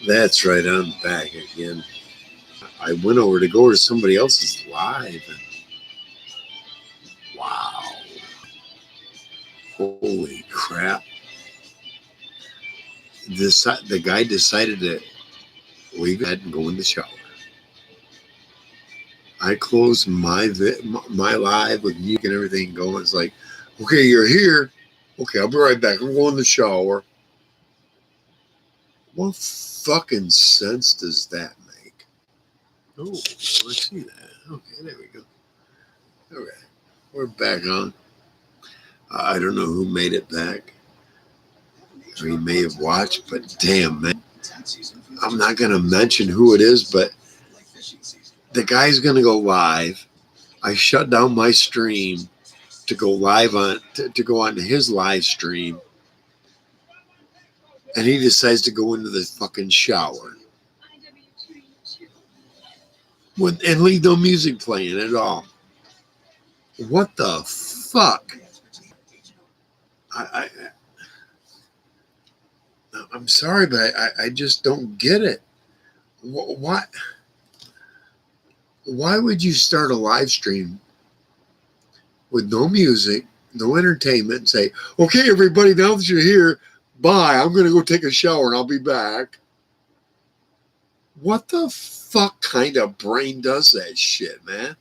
That's right, I'm back again. I went over to go to somebody else's live, and wow, holy crap! The guy decided to leave his bed and go in the shower. I closed my live with music and everything going. It's like, okay, you're here. Okay, I'll be right back. I'm going in the shower. What fucking sense does that make? Oh, let's see that. Okay, there we go. Okay, we're back on. I don't know who made it back, or he may have watched, but damn, man. I'm not going to mention who it is, but the guy's going to go live. I shut down my stream to go live to go onto his live stream, and he decides to go into the fucking shower and leave no music playing at all. What the fuck? I'm sorry, but I just don't get it. Why would you start a live stream with no music, no entertainment, and say, okay, everybody, now that you're here, bye, I'm going to go take a shower and I'll be back? What the fuck kind of brain does that shit, man?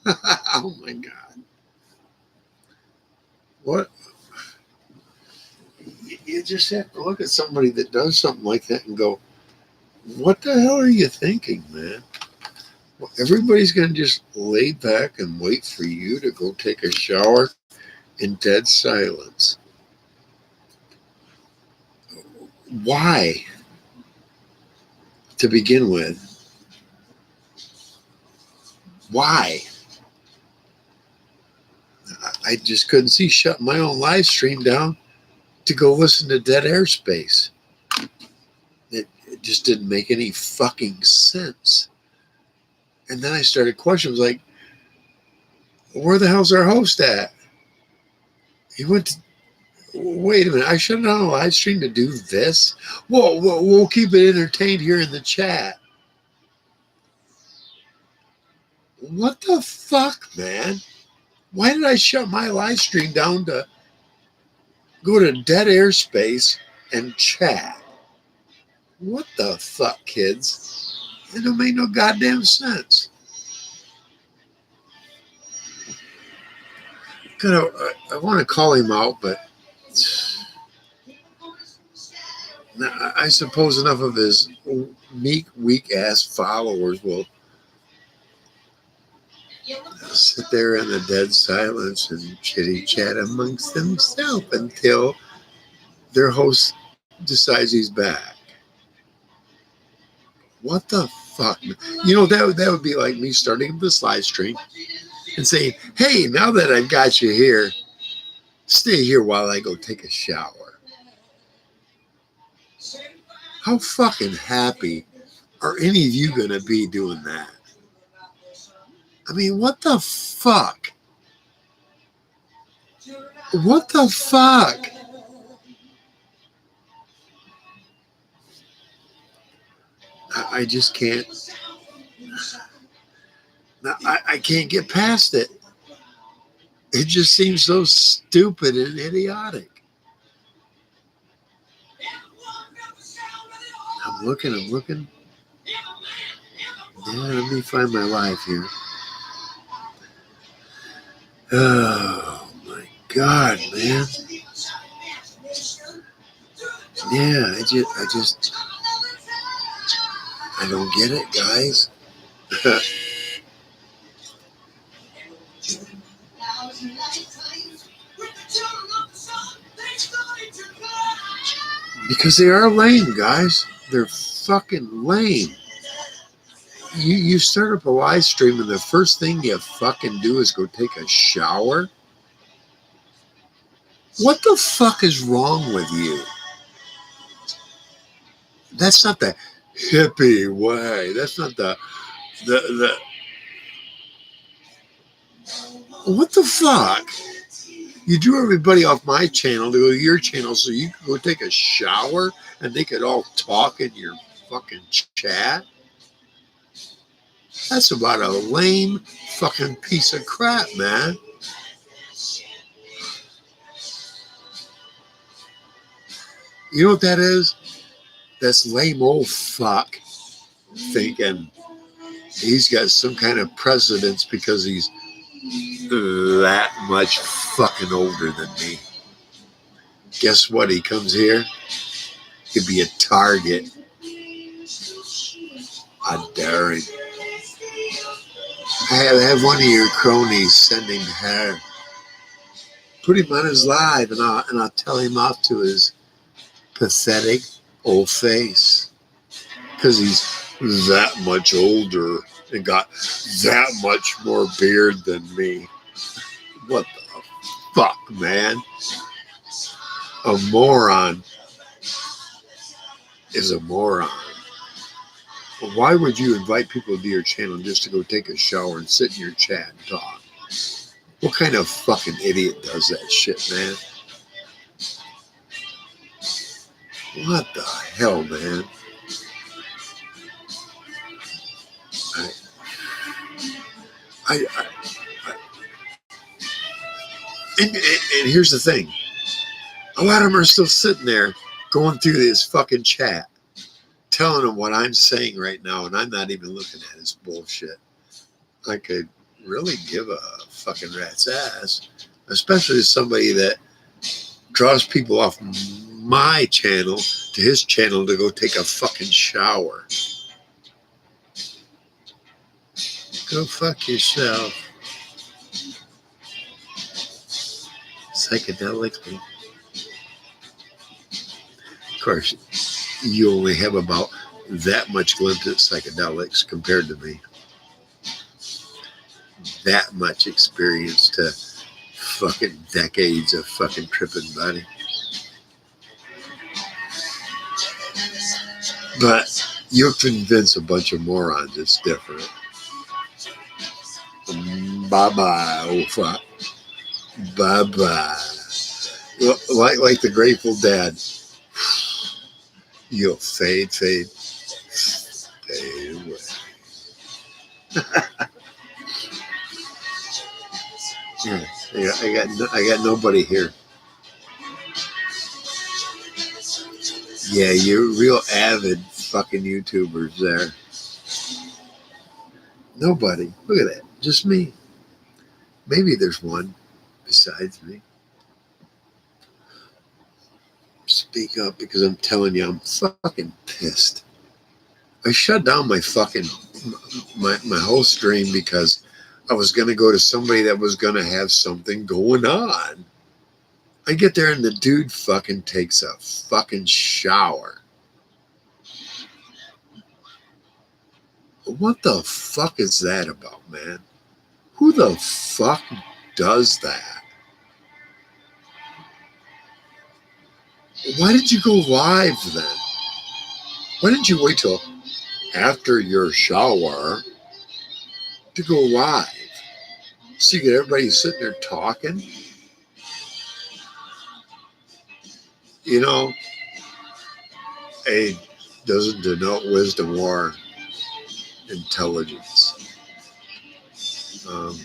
Oh my God. What? You just have to look at somebody that does something like that and go, what the hell are you thinking, man? Well, everybody's going to just lay back and wait for you to go take a shower in dead silence. Why? To begin with. Why? I just couldn't see shutting my own live stream down to go listen to Dead Airspace. It just didn't make any fucking sense. And then I started questions like, where the hell's our host at? He went to, wait a minute, I shut down a live stream to do this? Whoa, we'll keep it entertained here in the chat. What the fuck, man? Why did I shut my live stream down to go to Dead Airspace and chat? What the fuck, kids? It don't make no goddamn sense. I want to call him out, but I suppose enough of his meek, weak-ass followers will sit there in the dead silence and chitty-chat amongst themselves until their host decides he's back. What the fuck? You know, that would be like me starting this live stream and saying, hey, now that I've got you here, stay here while I go take a shower. How fucking happy are any of you going to be doing that? I mean, what the fuck? What the fuck? I just can't. I can't get past it. It just seems so stupid and idiotic. I'm looking. Yeah, let me find my life here. Oh my God, man. Yeah, I don't get it, guys. Because they are lame, guys. They're fucking lame. You start up a live stream and the first thing you fucking do is go take a shower? What the fuck is wrong with you? That's not the hippie way. That's not the what the fuck? You drew everybody off my channel to go to your channel so you can go take a shower and they could all talk in your fucking chat. That's about a lame fucking piece of crap, man. You know what that is? That's lame old fuck thinking he's got some kind of precedence because he's that much fucking older than me. Guess what? He comes here, he'd be a target. I dare him. I have one of your cronies sending her. Put him on his live, and I'll tell him off to his pathetic old face because he's that much older and got that much more beard than me. What the fuck, man? A moron is a moron. But why would you invite people to your channel just to go take a shower and sit in your chat and talk? What kind of fucking idiot does that shit, man? What the hell, man? And here's the thing. A lot of them are still sitting there going through this fucking chat, telling them what I'm saying right now, and I'm not even looking at his bullshit. I could really give a fucking rat's ass, especially somebody that draws people off my channel to his channel to go take a fucking shower. Go fuck yourself. Psychedelics. Of course, you only have about that much glimpse at psychedelics compared to me. That much experience to fucking decades of fucking tripping, buddy. But you'll convince a bunch of morons it's different. Bye-bye, oh fuck. Bye-bye. Like the Grateful Dead. You'll fade away. I got nobody here. Yeah, you're real avid fucking YouTubers there. Nobody. Look at that. Just me. Maybe there's one besides me. Speak up because I'm telling you, I'm fucking pissed. I shut down my fucking my whole stream because I was going to go to somebody that was going to have something going on. I get there and the dude fucking takes a fucking shower. What the fuck is that about, man? Who the fuck does that? Why did you go live then? Why didn't you wait till after your shower to go live? So you get everybody sitting there talking? You know, age doesn't denote wisdom or intelligence. I'm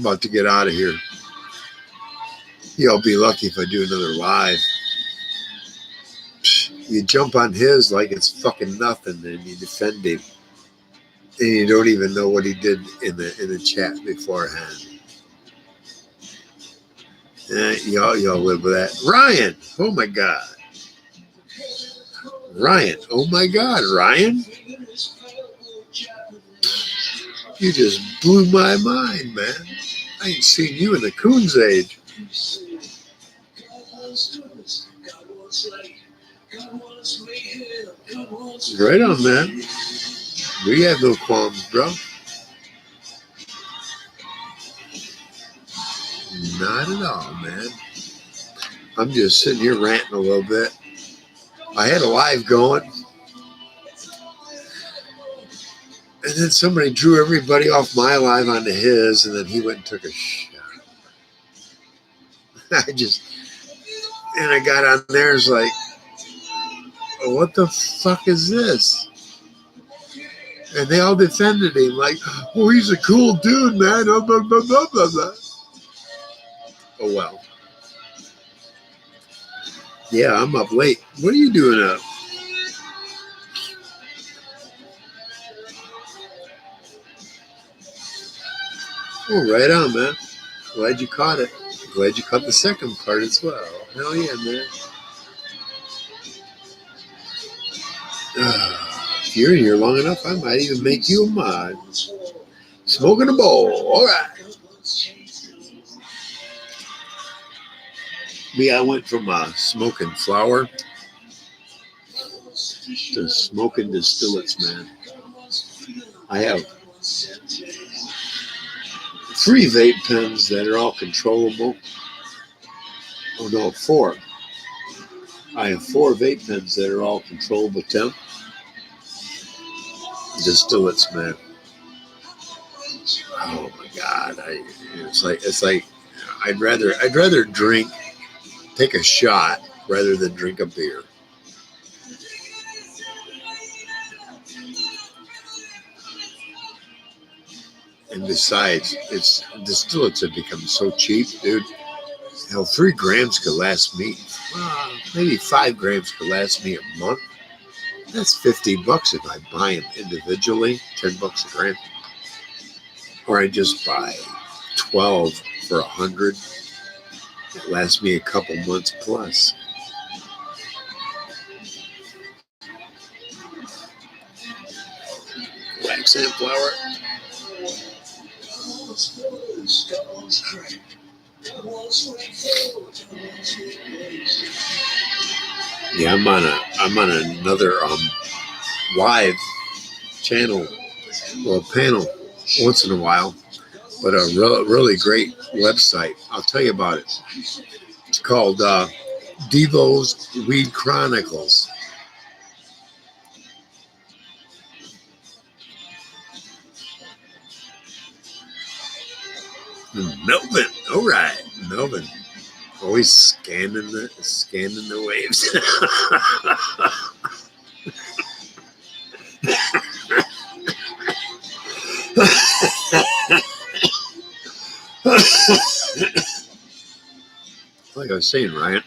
about to get out of here. Y'all be lucky if I do another live. You jump on his like it's fucking nothing, and you defend him, and you don't even know what he did in the chat beforehand. Y'all live with that. Ryan, oh my god. Ryan, oh my god, Ryan. You just blew my mind, man. I ain't seen you in the Coons age. Right on, man. We have no qualms, bro. Not at all, man. I'm just sitting here ranting a little bit. I had a live going. And then somebody drew everybody off my live onto his, and then he went and took a shot. And I got on there, it's like, what the fuck is this? And they all defended him, like, oh, he's a cool dude, man. Blah, blah, blah, blah, blah, blah. Oh, well. Yeah, I'm up late. What are you doing up? Oh, right on, man. Glad you caught it. Glad you caught the second part as well. Hell yeah, man. If you're in here long enough, I might even make you a mod. Smoking a bowl. All right. Me, I went from smoking flower to smoking distillates, man. I have 3 vape pens that are all controllable. Oh no, 4. I have 4 vape pens that are all controllable temp. Distillates, man. Oh my God! It's like I'd rather take a shot rather than drink a beer. And besides, it's distillates have become so cheap, dude. Hell, 3 grams could last me. Maybe 5 grams could last me a month. That's $50 if I buy them individually. $10 a gram. Or I just buy 12 for $100. It lasts me a couple months plus. Wax and flour. Yeah, I'm on another live channel or panel once in a while, but a really great website. I'll tell you about it. It's called Devo's Weed Chronicles. Melvin, all right, Melvin, always scanning the waves. Like I was saying, Ryan.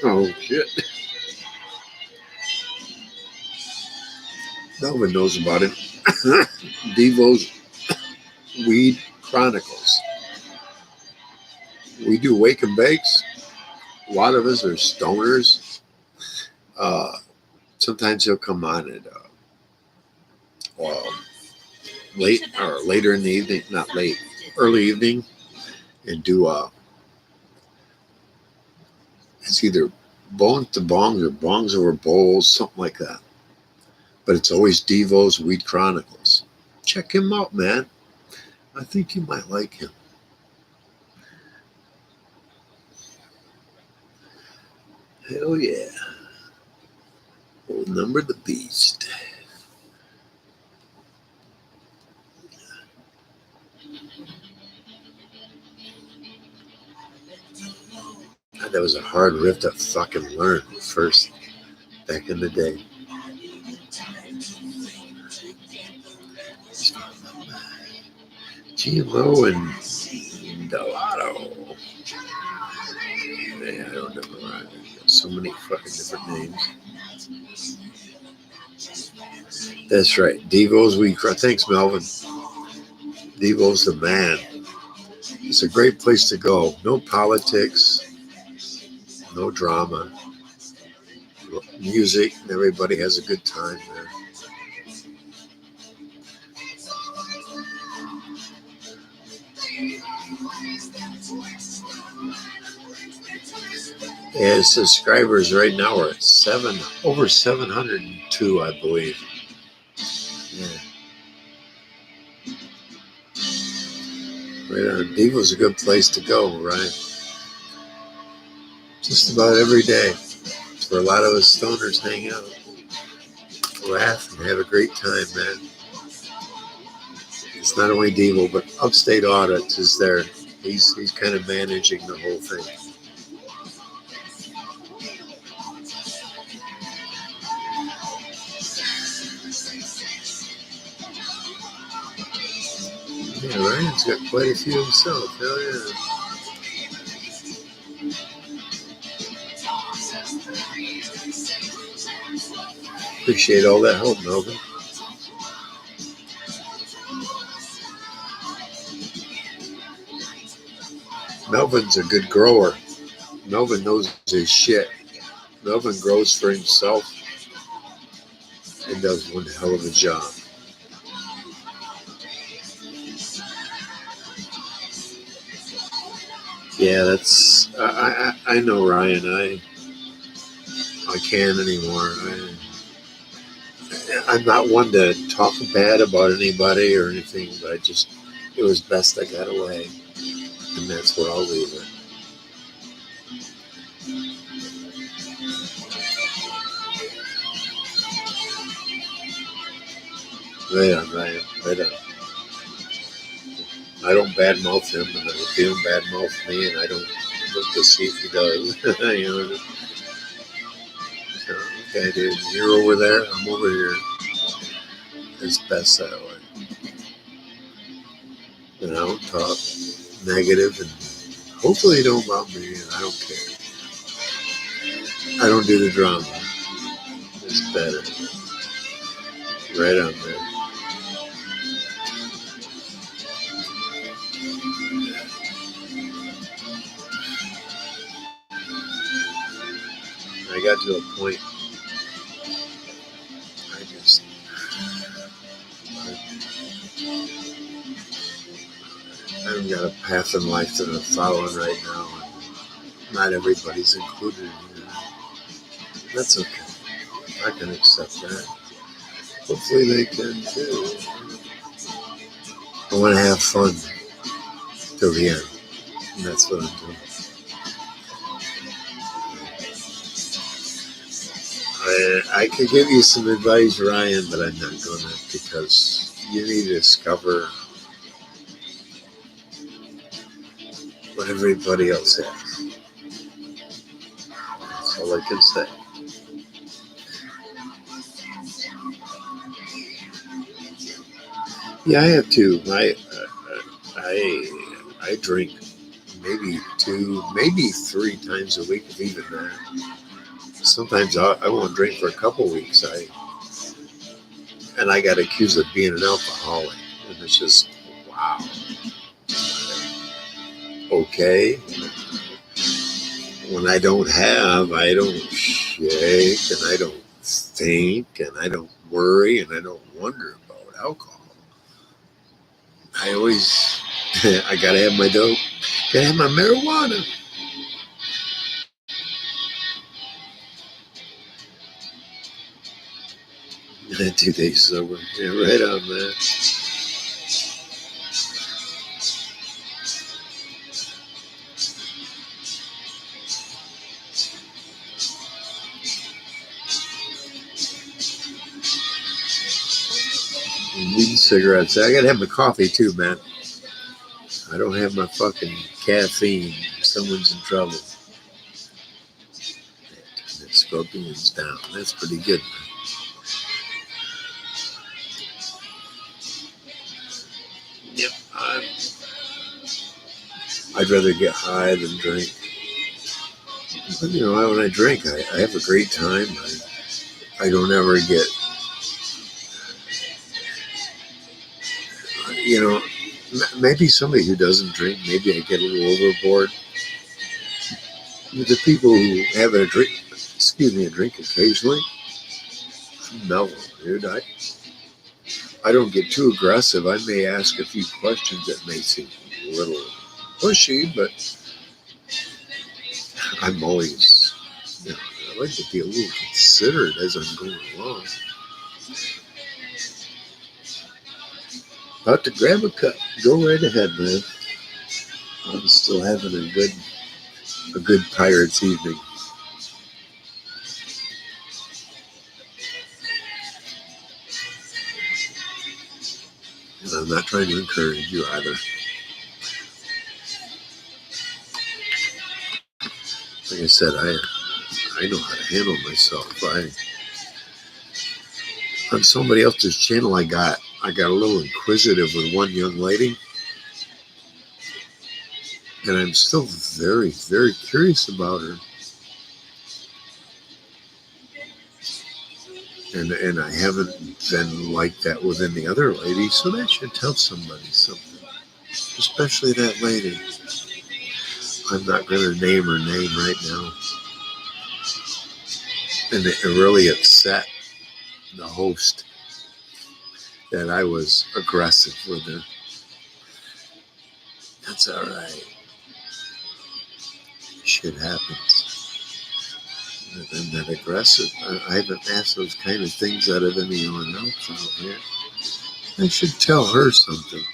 Oh shit. Melvin knows about it. Devo's Weed Chronicles. We do wake and bakes. A lot of us are stoners. Sometimes he'll come on at late or later in the evening, not late, early evening, and do it's either bong to bongs or bongs over bowls, something like that. But it's always Devo's Weed Chronicles. Check him out, man. I think you might like him. Hell yeah. Old Number the Beast. God, that was a hard riff to fucking learn first back in the day. GMO and Delato. Man, I don't know. So many fucking different names. That's right. Devo's Weed. Thanks, Melvin. Devo's the man. It's a great place to go. No politics, no drama, music, and everybody has a good time there. And subscribers right now are at over 702, I believe. Yeah. Right on. Devo's a good place to go, right? Just about every day. It's where a lot of us stoners hang out, laugh, and have a great time, man. It's not only Devo, but Upstate Audit is there. He's kind of managing the whole thing. Yeah, Ryan's got quite a few himself. Hell yeah. Appreciate all that help, Melvin. Melvin's a good grower. Melvin knows his shit. Melvin grows for himself and does one hell of a job. Yeah, that's I know Ryan. I can't anymore. I'm not one to talk bad about anybody or anything, but it was best I got away, and that's where I'll leave it. Right on, Ryan. Right on. I don't badmouth him, and he don't badmouth me, and I don't look to see if he does. You know. So, okay, dude, you're over there. I'm over here. It's best that way. And I don't talk negative, and hopefully you don't about me, and I don't care. I don't do the drama. It's better. Right on there. I got to a point. I've got a path in life that I'm following right now, and not everybody's included in it. That's okay. I can accept that. Hopefully they can too. I want to have fun till the end, and that's what I'm doing. I could give you some advice, Ryan, but I'm not going to, because you need to discover what everybody else has. That's all I can say. Yeah, I have too. I drink maybe 2, maybe 3 times a week, if even that. Sometimes I won't drink for a couple weeks. I got accused of being an alcoholic, and it's just wow. Okay, when I don't shake, and I don't think, and I don't worry, and I don't wonder about alcohol. I always, I gotta have my dope, gotta have my marijuana. 2 days sober. Yeah, right on, man. Weed and cigarettes. I gotta have my coffee too, man. I don't have my fucking caffeine. Someone's in trouble. That scorpion's down. That's pretty good, man. Yep. I'd rather get high than drink. But, when I drink, I have a great time. I don't ever get, maybe somebody who doesn't drink, maybe I get a little overboard. The people who have a drink occasionally, no, dude, I don't get too aggressive. I may ask a few questions that may seem a little pushy, but I'm always, I like to be a little considerate as I'm going along. About to grab a cup. Go right ahead, man. I'm still having a good Pirates evening. And I'm not trying to encourage you either. Like I said, I know how to handle myself. On somebody else's channel, I got a little inquisitive with one young lady, and I'm still very, very curious about her. And I haven't been like that with any other lady, so that should tell somebody something, especially that lady. I'm not going to name her name right now. And it really upset the host that I was aggressive with her. That's all right. Shit happens. I'm not aggressive. I haven't asked those kind of things out of anyone else out here. I should tell her something.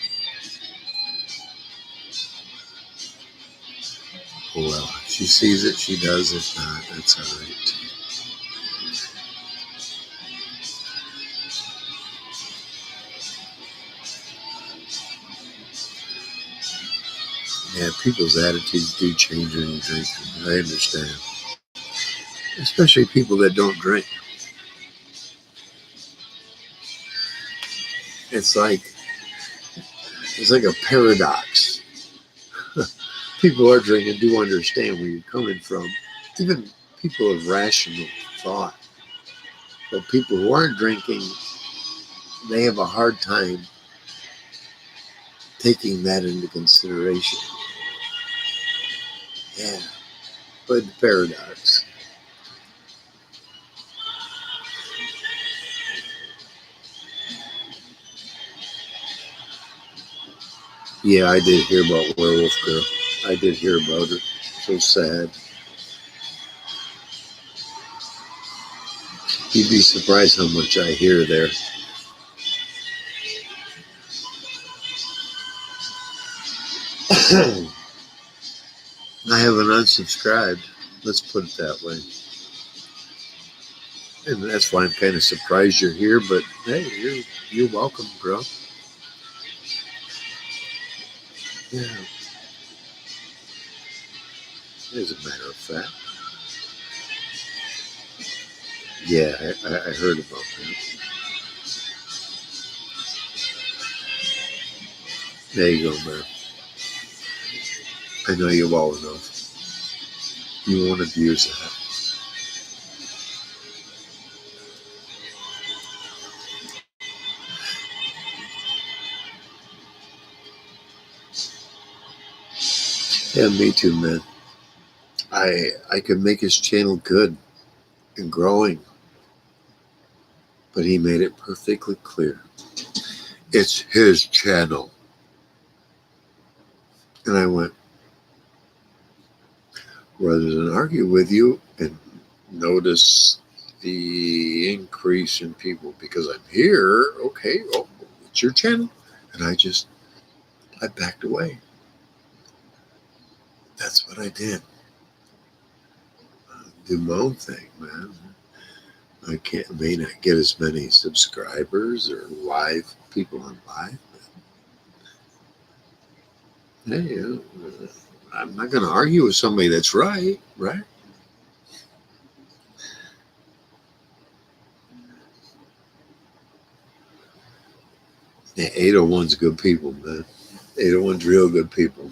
Well, if she sees it, she does. If not, that's all right. Yeah, people's attitudes do change when you drink. I understand. Especially people that don't drink. It's like a paradox. People are drinking do understand where you're coming from. Even people of rational thought. But people who aren't drinking, they have a hard time taking that into consideration. Yeah, but the paradox. Yeah, I did hear about Werewolf Girl. I did hear about her. So sad. You'd be surprised how much I hear there. I haven't unsubscribed. Let's put it that way. And that's why I'm kind of surprised you're here. But hey, you're welcome, bro. Yeah. As a matter of fact. Yeah, I heard about that. There you go, man. I know you well enough. You won't abuse that. Yeah, me too, man. I could make his channel good and growing, but he made it perfectly clear. It's his channel. And I went, rather than argue with you and notice the increase in people because I'm here, okay, oh, it's your channel. And I backed away. That's what I did. Do my own thing, man. I may not get as many subscribers or live people on live. But hey, I'm not going to argue with somebody that's right? Yeah, 801's good people, man. 801's real good people.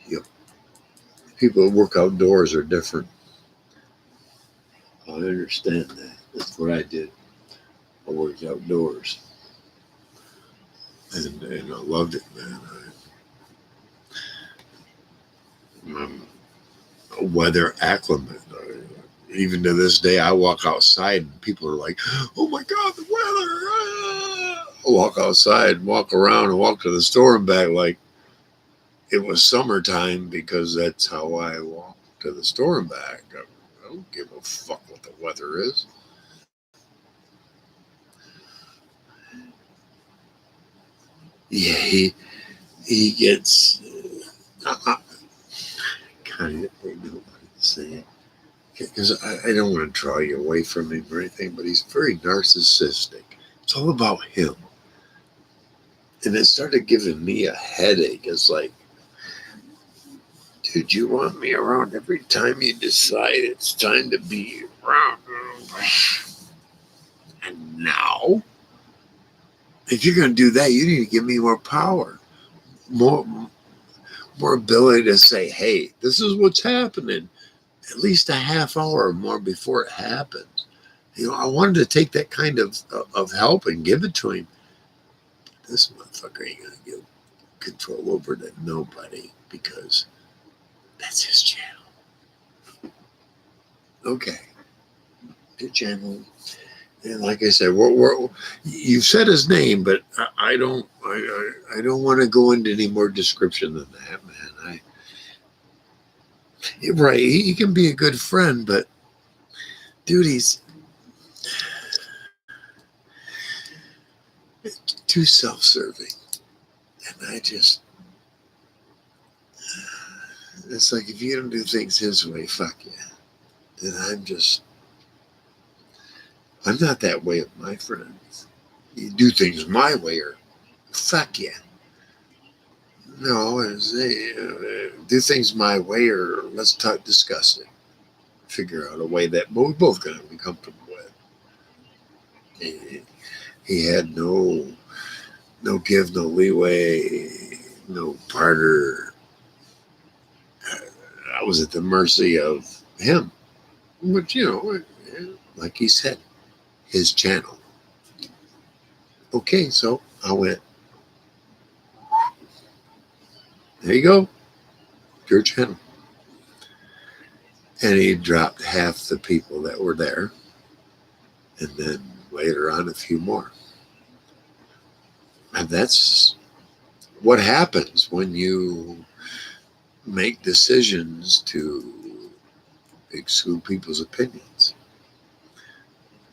Yep. People that work outdoors are different. I understand that. That's what I did. I worked outdoors. And I loved it, man. I'm weather acclimate. Even to this day, I walk outside and people are like, oh my God, the weather. I walk outside, walk around, and walk to the store and back like it was summertime because that's how I walk to the store and back. I don't give a fuck what the weather is. Yeah, he gets kind of, I don't know how to say it. Because I don't want to draw you away from him or anything, but he's very narcissistic. It's all about him. And it started giving me a headache. It's like, dude, you want me around every time you decide it's time to be around. And now, if you're going to do that, you need to give me more power, more ability to say, hey, this is what's happening. At least a half hour or more before it happens. I wanted to take that kind of help and give it to him. This motherfucker ain't going to give control over to nobody because that's his channel. Okay. Good channel. And like I said, you've said his name, but I don't want to go into any more description than that, man. Right, he can be a good friend, but dude, he's too self-serving, and it's like if you don't do things his way, fuck yeah. Then I'm not that way with my friends. You do things my way or fuck yeah. No, do things my way or let's discuss it. Figure out a way that we're both going to be comfortable with. He had no give, no leeway, no partner. I was at the mercy of him. But, like he said, his channel. Okay, so I went, there you go, your channel. And he dropped half the people that were there. And then later on, a few more. And that's what happens when you make decisions to exclude people's opinions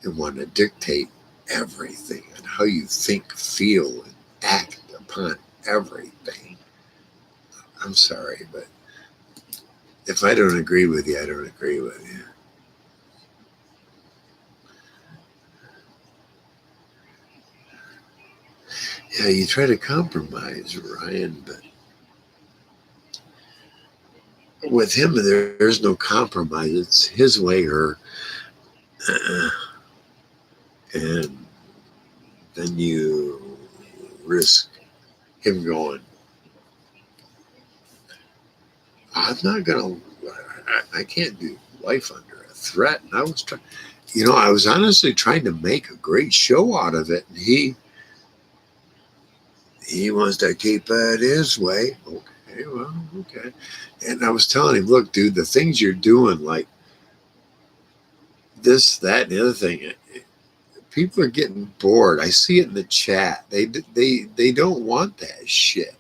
and want to dictate everything and how you think, feel, and act upon everything. I'm sorry, but if I don't agree with you, I don't agree with you. Yeah, you try to compromise, Ryan, but with him, there's no compromise. It's his way or and then you risk him going, I'm not going to, I can't do life under a threat. And I was trying, I was honestly trying to make a great show out of it. And he wants to keep it his way. Okay, well, okay. And I was telling him, look, dude, the things you're doing, like this, that, and the other thing, people are getting bored. I see it in the chat. They don't want that shit.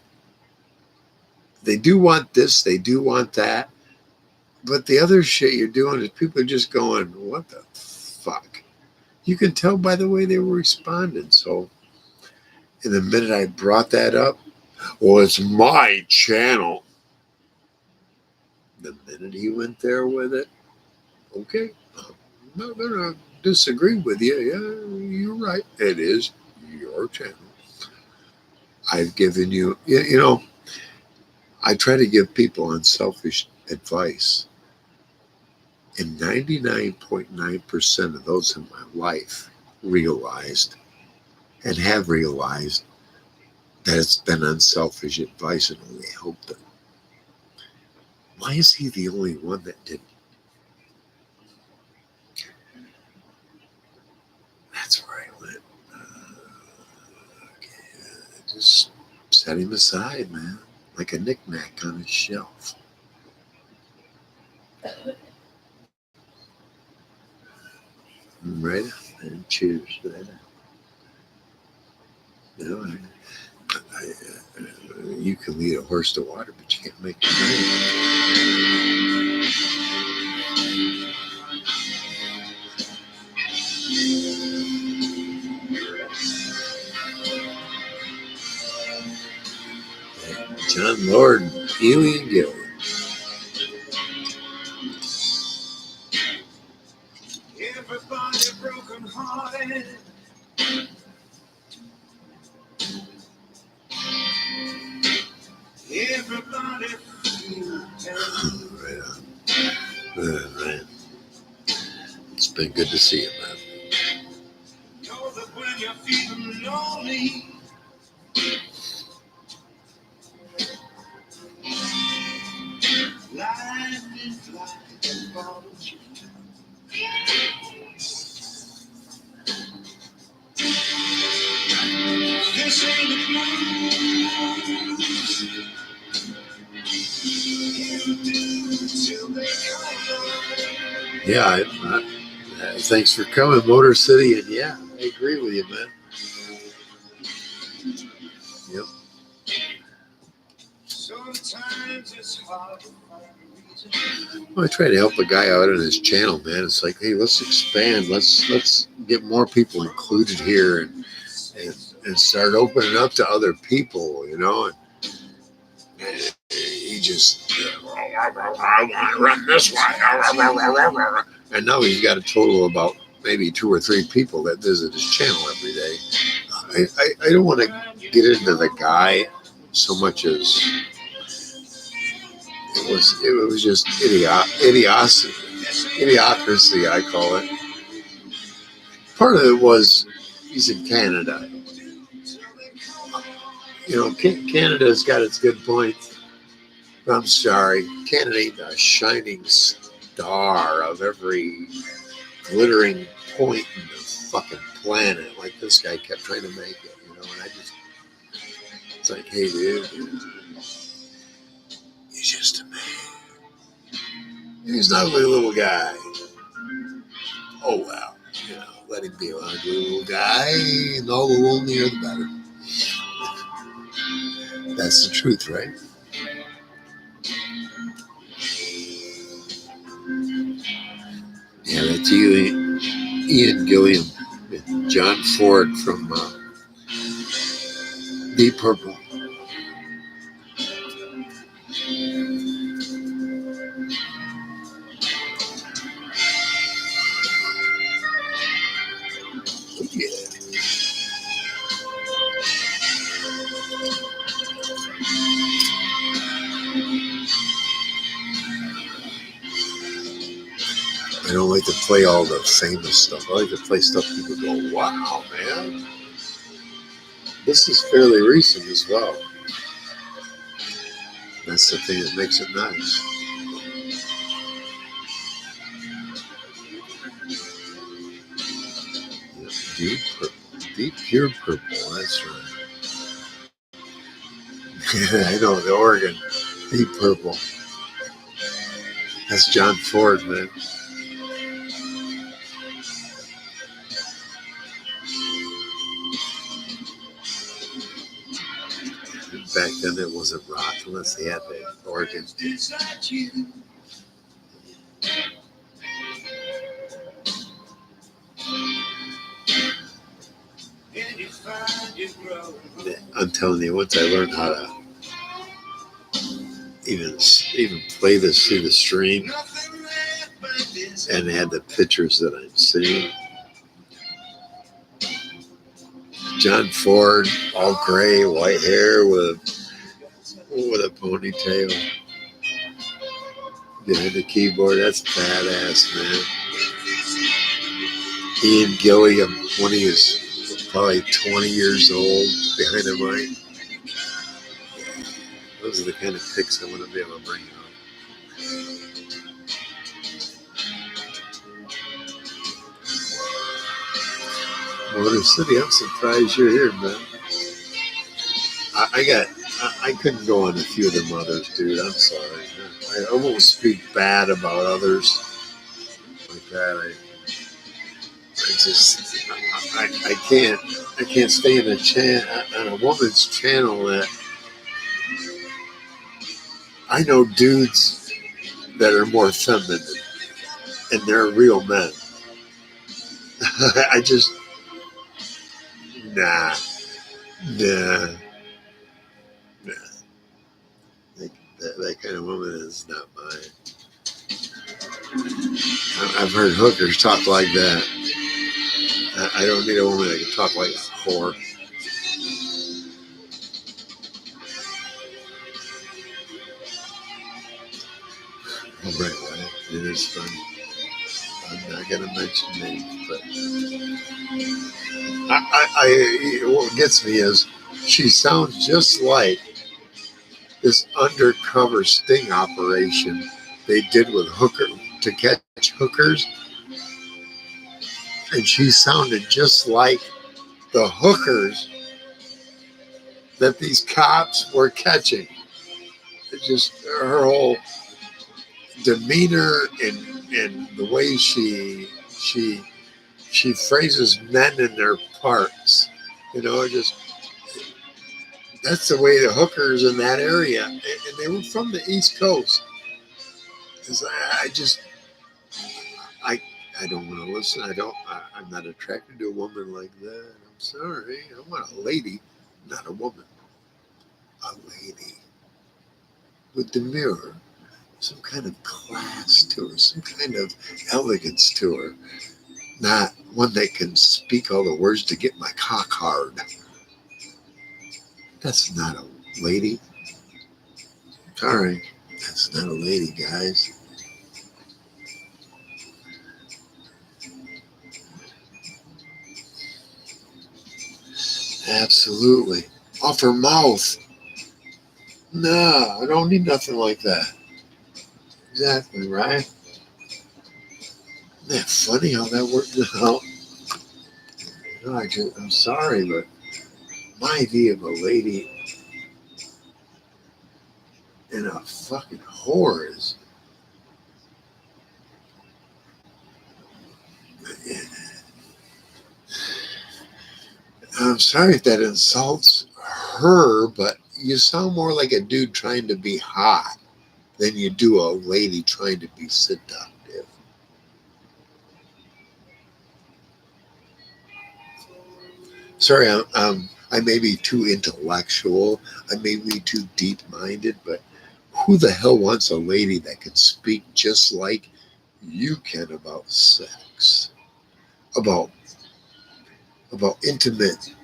They do want this. They do want that. But the other shit you're doing is people are just going, what the fuck? You can tell by the way they were responding. So in the minute I brought that up, well, it's my channel. The minute he went there with it, okay, I'm not going to disagree with you. Yeah, you're right. It is your channel. I've given you, I try to give people unselfish advice. And 99.9% of those in my life realized and have realized that it's been unselfish advice and only helped them. Why is he the only one that didn't? That's where I went. Just set him aside, man, like a knickknack on his shelf. Right? And choose that. You can lead a horse to water, but you can't make it drink. John Lord, Huey and Gil. Everybody broken hearted. Right on. Man. It's been good to see you, man. Know that when you're feeling lonely, life is like a bottle of this ain't the blues. Yeah, thanks for coming, Motor City. And yeah, I agree with you, man. Yep. Sometimes it's hard to find a reason. Well, I try to help a guy out on his channel, man. It's like, hey, let's expand. Let's get more people included here and start opening up to other people, you know. And he just, I want to run this way. And now he's got a total of about maybe 2 or 3 people that visit his channel every day. I don't want to get into the guy so much as it was just idiocracy, I call it. Part of it was he's in Canada. You know, Canada's got its good points. But I'm sorry, Canada ain't a shining star of every glittering point in the fucking planet like this guy kept trying to make it, you know. And it's like, hey, dude, he's just a man. He's not a little guy. Oh, well, you know, let him be an ugly little guy, and all the lonelier the better. That's the truth, right? Yeah, that's Ian Gilliam, John Ford from Deep Purple. Yeah. I don't like to play all the famous stuff. I like to play stuff people go, wow, man. This is fairly recent as well. That's the thing that makes it nice. Yeah, deep pure purple, that's right. I know, the Oregon, Deep Purple. That's John Ford, man. Back then it wasn't rock unless they had the Oregon. I'm telling you, once I learned how to even play this through the stream and had the pictures that I'm seeing. John Ford, all gray, white hair with a ponytail behind the keyboard. That's badass, man. Ian Gilliam, when he was probably 20 years old, behind the mic. Those are the kind of pics I want to be able to bring out. Motor City, I'm surprised you're here, man. I couldn't go on a few of them others, dude. I'm sorry. I won't speak bad about others like that. I can't stay in on a woman's channel that I know dudes that are more feminine and they're real men. I just nah. That kind of woman is not mine. I've heard hookers talk like that. I don't need a woman that can talk like a whore. Right. It is fun. I'm not gonna mention names, but what gets me is she sounds just like this undercover sting operation they did with hooker to catch hookers, and she sounded just like the hookers that these cops were catching. It's just her whole demeanor and the way she phrases men in their parts. Just that's the way the hookers in that area, and they were from the East Coast. I just I I don't want to listen. I'm not attracted to a woman like that. I'm sorry. I want a lady, not a woman. A lady with demure, some kind of class to her, some kind of elegance to her. Not one that can speak all the words to get my cock hard. That's not a lady. Sorry, that's not a lady, guys. Absolutely. Off her mouth. No, I don't need nothing like that. Exactly, right? Isn't that funny how that worked out? I'm sorry, but my view of a lady and a fucking whore is. I'm sorry if that insults her, but you sound more like a dude trying to be hot than you do a lady trying to be seductive. Sorry, I may be too intellectual. I may be too deep-minded, but who the hell wants a lady that can speak just like you can about sex, about intimate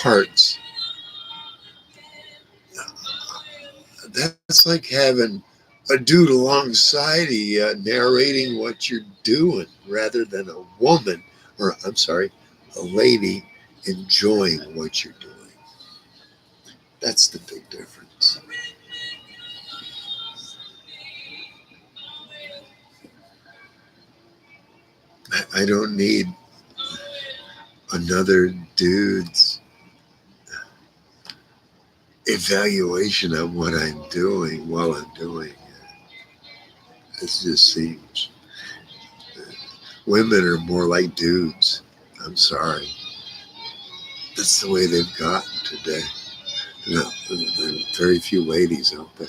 parts? That's like having a dude alongside you narrating what you're doing rather than a woman, or I'm sorry, a lady enjoying what you're doing. That's the big difference. I don't need another dude's evaluation of what I'm doing while I'm doing it. It just seems women are more like dudes. I'm sorry. That's the way they've gotten today. No, there are very few ladies out there.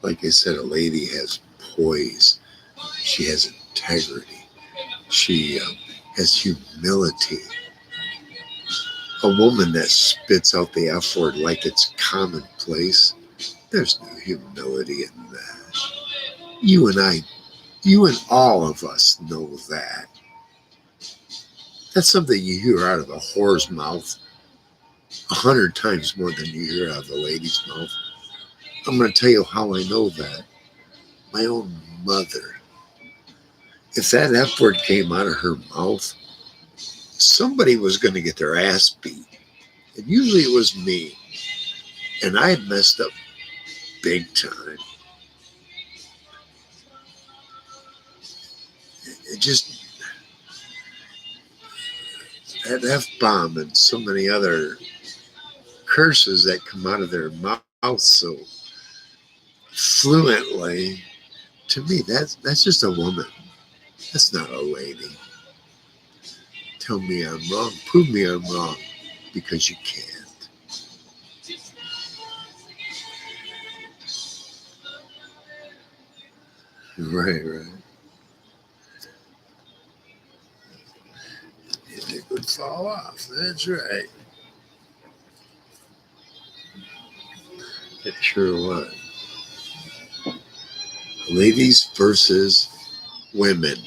Like I said, a lady has poise. She has integrity. She has humility. A woman that spits out the F word like it's commonplace, there's no humility in that. You and I, you and all of us know that. That's something you hear out of a whore's mouth 100 times more than you hear out of a lady's mouth. I'm going to tell you how I know that. My own mother. If that F word came out of her mouth, somebody was going to get their ass beat. And usually it was me. And I had messed up big time. It just, that F bomb and so many other curses that come out of their mouth so fluently, to me, that's just a woman. That's not a lady. Tell me I'm wrong. Prove me I'm wrong. Because you can't. Right. It would fall off. That's right. It sure was. Ladies versus women.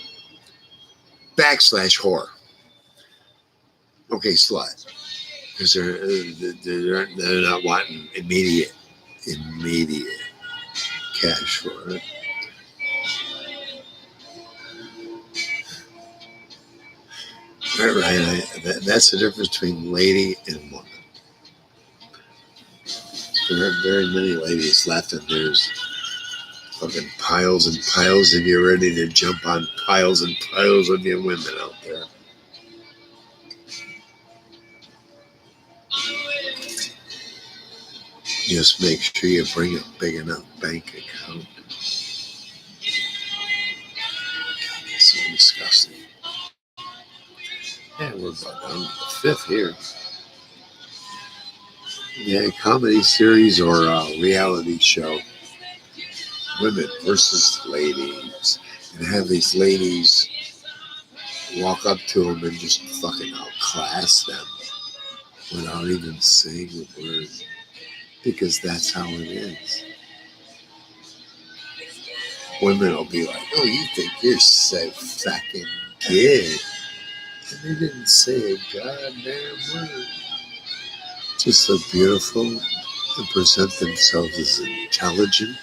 / whore. Okay, slut. Because they're not wanting immediate. cash for it. Right. That's the difference between lady and woman. There aren't very many ladies left, and there's fucking piles and piles of you ready to jump on piles and piles of you women out there. Just make sure you bring a big enough bank account. It's so disgusting. Yeah, we're about down to the fifth here. Yeah, comedy series or reality show. Women versus ladies. And have these ladies walk up to them and just fucking outclass them without even saying a word. Because that's how it is. Women will be like, oh, you think you're so fucking good. And they didn't say a goddamn word. Just look beautiful and present themselves as intelligent,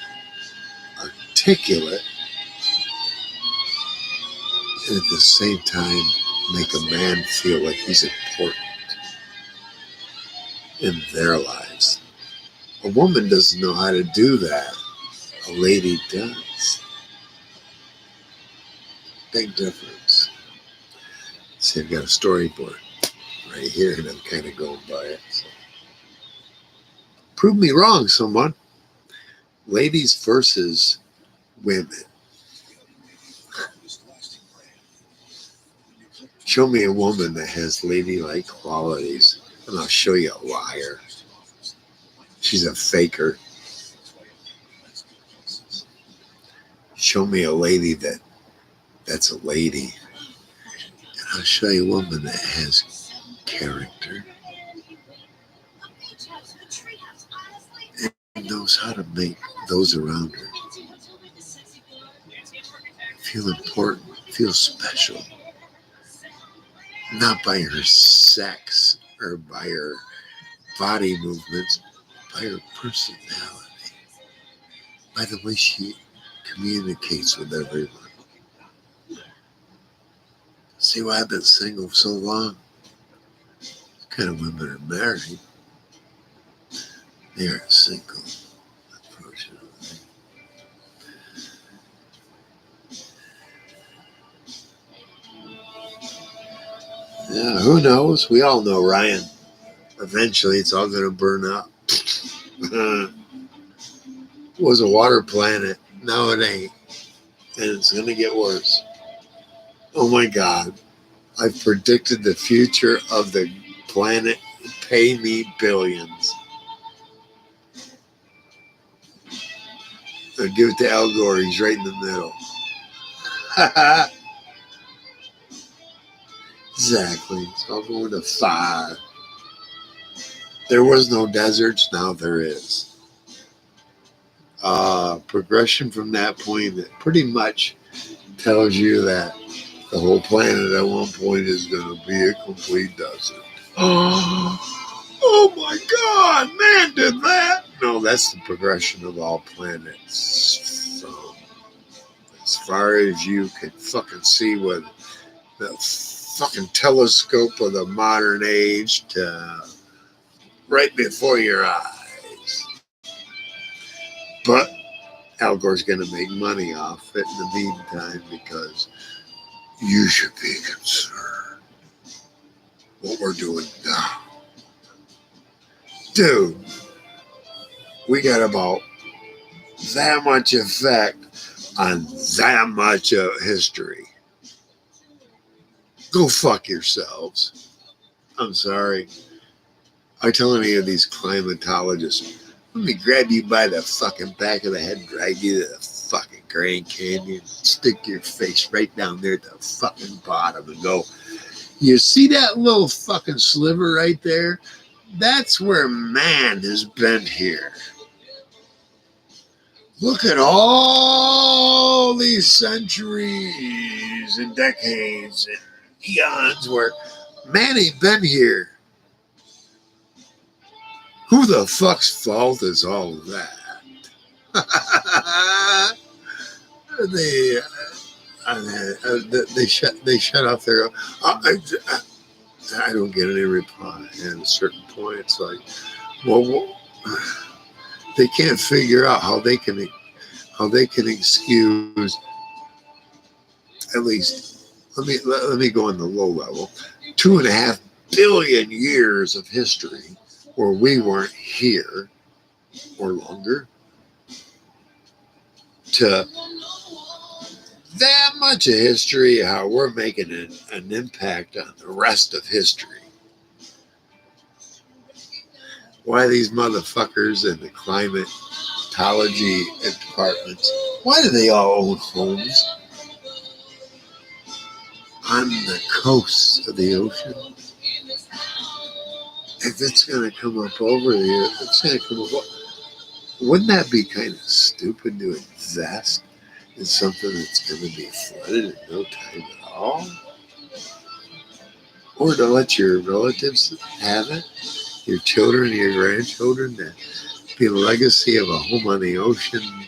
articulate, and at the same time make a man feel like he's important in their lives. A woman doesn't know how to do that. A lady does. Big difference. See, I've got a storyboard right here, and I'm kind of going by it. So. Prove me wrong, someone. Ladies versus women. Show me a woman that has ladylike qualities, and I'll show you a liar. She's a faker. Show me a lady that's a lady, and I'll show you a woman that has character and knows how to make those around her feel important, feel special. Not by her sex or by her body movements, by her personality, by the way she communicates with everyone. See why I've been single so long? What kind of women are married? They aren't single, unfortunately. Yeah, who knows? We all know, Ryan. Eventually, it's all going to burn up. It was a water planet. Now it ain't. And it's going to get worse. Oh my God. I've predicted the future of the planet. Pay me billions. I'll give it to Al Gore. He's right in the middle. Exactly. It's all going to fire. There was no deserts. Now there is. Progression from that point that pretty much tells you that the whole planet at one point is going to be a complete desert. Oh my God, man did that. No, that's the progression of all planets. From as far as you can fucking see with the fucking telescope of the modern age to right before your eyes. But Al Gore's going to make money off it in the meantime because you should be concerned what we're doing now. Dude, we got about that much effect on that much of history. Go fuck yourselves. I'm sorry. I tell any of these climatologists, let me grab you by the fucking back of the head, drag you to the fucking Grand Canyon, stick your face right down there at the fucking bottom and go, you see that little fucking sliver right there? That's where man has been here. Look at all these centuries and decades and eons where man ain't been here. Who the fuck's fault is all of that? they they shut off their. I don't get any reply. And at a certain point, it's like, well, they can't figure out how they can excuse at least. Let me go on the low level. 2.5 billion years of history where we weren't here or longer to that much of history, how we're making an impact on the rest of history. Why these motherfuckers in the climatology departments, why do they all own homes on the coast of the ocean? If it's going to come up over here, it's going to come up. Wouldn't that be kind of stupid to invest in something that's going to be flooded in no time at all? Or to let your relatives have it, your children, your grandchildren, to be a legacy of a home on the ocean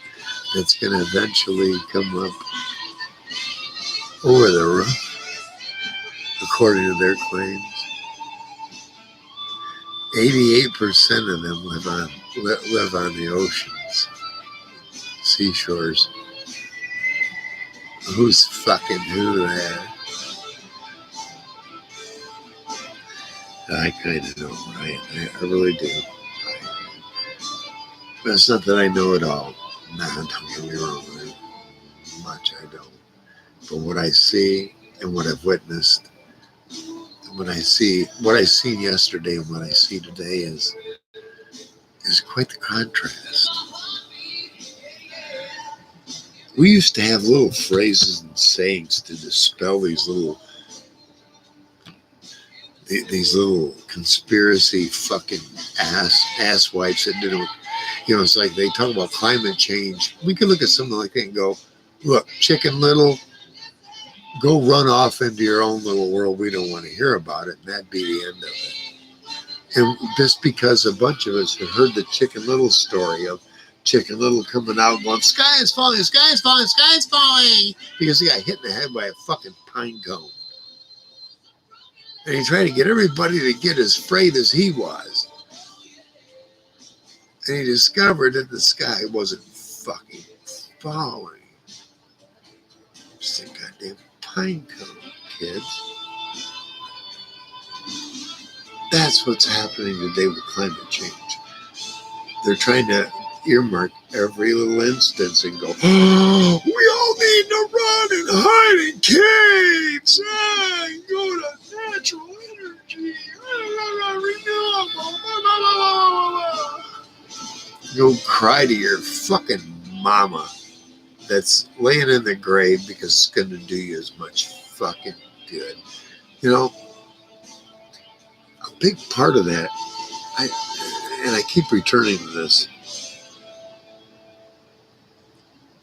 that's going to eventually come up over the roof, according to their claims. 88% of them live on the oceans, seashores. Who's fucking who there? I kind of know, right? I really do. But it's not that I know it all. Nah, don't get me wrong. Much I don't. But what I see and what I've witnessed, and what I seen yesterday and what I see today is quite the contrast. We used to have little phrases and sayings to dispel these little conspiracy fucking ass wipes that didn't. It's like they talk about climate change. We could look at something like that and go, look, Chicken Little, go run off into your own little world. We don't want to hear about it. And that'd be the end of it. And just because a bunch of us have heard the Chicken Little story of Chicken Little coming out going, sky is falling, sky is falling, sky is falling, because he got hit in the head by a fucking pine cone. And he tried to get everybody to get as afraid as he was. And he discovered that the sky wasn't fucking falling. It's a goddamn pine cone, kids. That's what's happening today with climate change. They're trying to earmark every little instance and go, oh, we all need to run and hide in caves and go to natural energy. Go cry to your fucking mama that's laying in the grave because it's going to do you as much fucking good. A big part of that, I keep returning to this,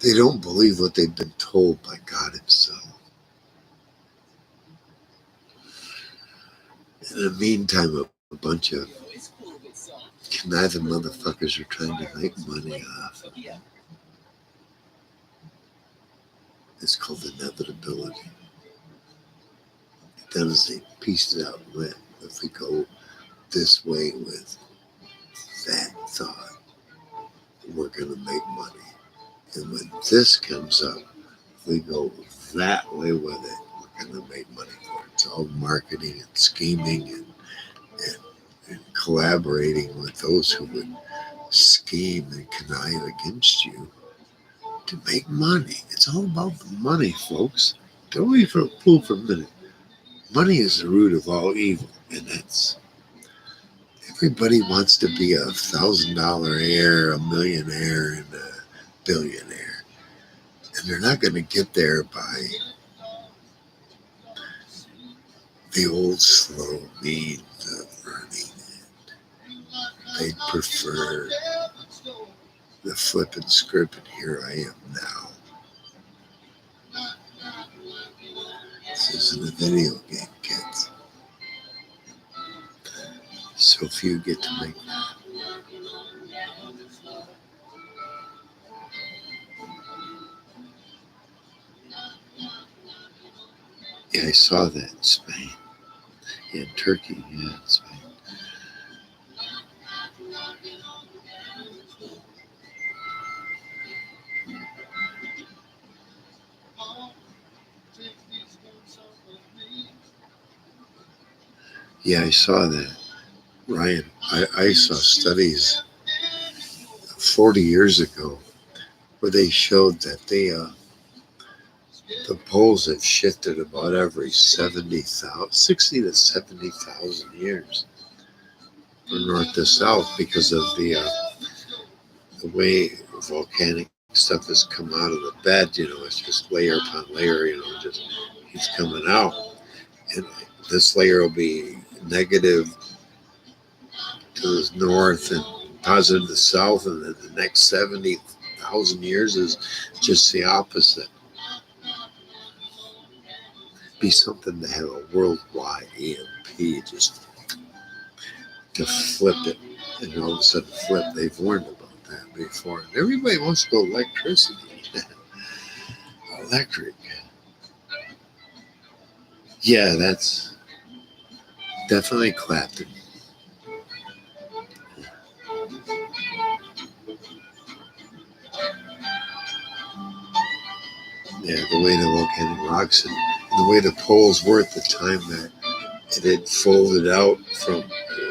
they don't believe what they've been told by God himself. In the meantime, a bunch of conniving motherfuckers are trying to make money off of it. It's called inevitability. Then as they piece it out, if we go this way with that thought, we're going to make money. And when this comes up, if we go that way with it, we're going to make money for it. It's all marketing and scheming and collaborating with those who would scheme and connive against you to make money. It's all about the money, folks. Don't be fooled for a minute. Money is the root of all evil, and that's everybody wants to be $1,000 heir, a millionaire, and a billionaire, and they're not going to get there by the old slow means of earning it. They prefer the flip and script, and here I am now. This isn't a video game, kids. So few get to make that. Yeah, I saw that in Spain. Yeah, in Turkey. Yeah, in Spain. Yeah, I saw that. Ryan, I saw studies 40 years ago where they showed that the poles have shifted about every 70,000, 60 to 70,000 years from north to south because of the way volcanic stuff has come out of the bed. It's just layer upon layer. Just keeps coming out, and this layer will be negative to the north and positive to the south, and then the next 70,000 years is just the opposite. Be something to have a worldwide EMP just to flip it, and all of a sudden flip. They've warned about that before, and everybody wants to go electricity. Electric. Yeah, that's definitely Clapton. Yeah, the way the volcanic rocks and the way the poles were at the time that it had folded out from.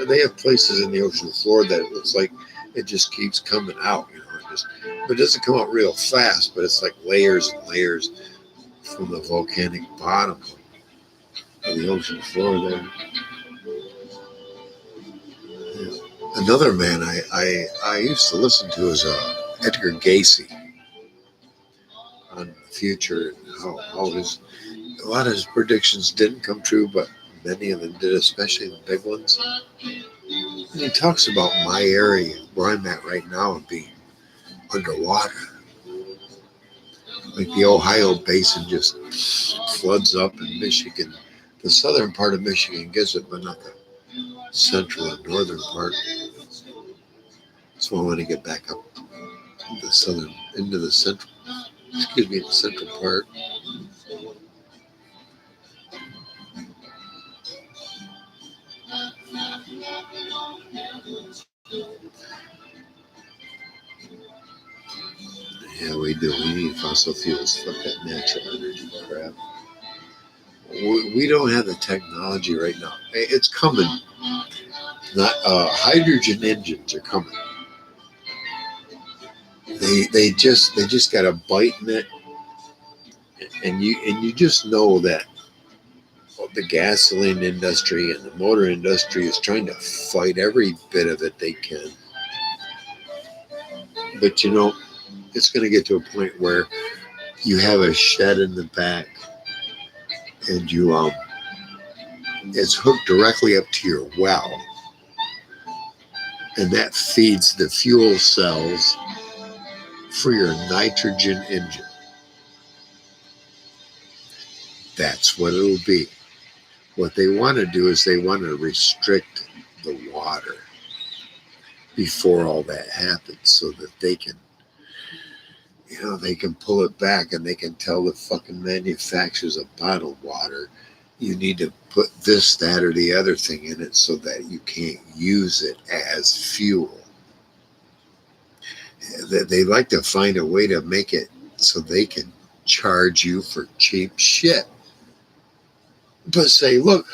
They have places in the ocean floor that it looks like it just keeps coming out. But it doesn't come out real fast. But it's like layers and layers from the volcanic bottom of the ocean floor there. Yeah. Another man I used to listen to is Edgar Gacy on the future, how a lot of his predictions didn't come true, but many of them did, especially the big ones. And he talks about my area, where I'm at right now, being underwater. Like the Ohio basin just floods up in Michigan. The southern part of Michigan gets it, but not the central and northern part. So I want to get back up the southern, into the central, the central part. Yeah, we do. We need fossil fuels. Fuck that natural energy crap. We don't have the technology right now. It's coming. Not hydrogen engines are coming. They just got a bite in it, and you just know that the gasoline industry and the motor industry is trying to fight every bit of it they can. But it's going to get to a point where you have a shed in the back, and it's hooked directly up to your well, and that feeds the fuel cells for your nitrogen engine. That's what it'll be. What they want to do is they want to restrict the water before all that happens so that they can pull it back, and they can tell the fucking manufacturers of bottled water, you need to put this, that, or the other thing in it so that you can't use it as fuel. They like to find a way to make it so they can charge you for cheap shit. But say, look,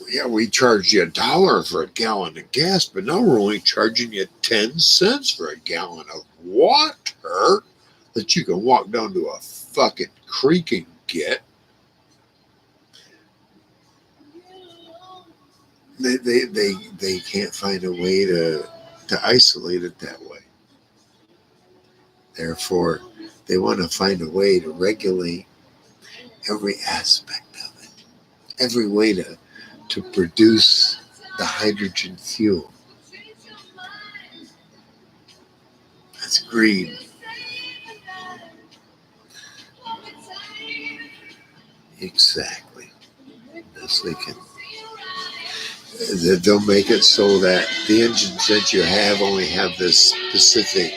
yeah, we charged you $1 for a gallon of gas, but now we're only charging you 10 cents for a gallon of water that you can walk down to a fucking creek and get. They can't find a way to isolate it that way. Therefore, they want to find a way to regulate every aspect of it, every way to produce the hydrogen fuel. That's greed. Exactly. Yes, they can. They'll make it so that the engines that you have only have this specific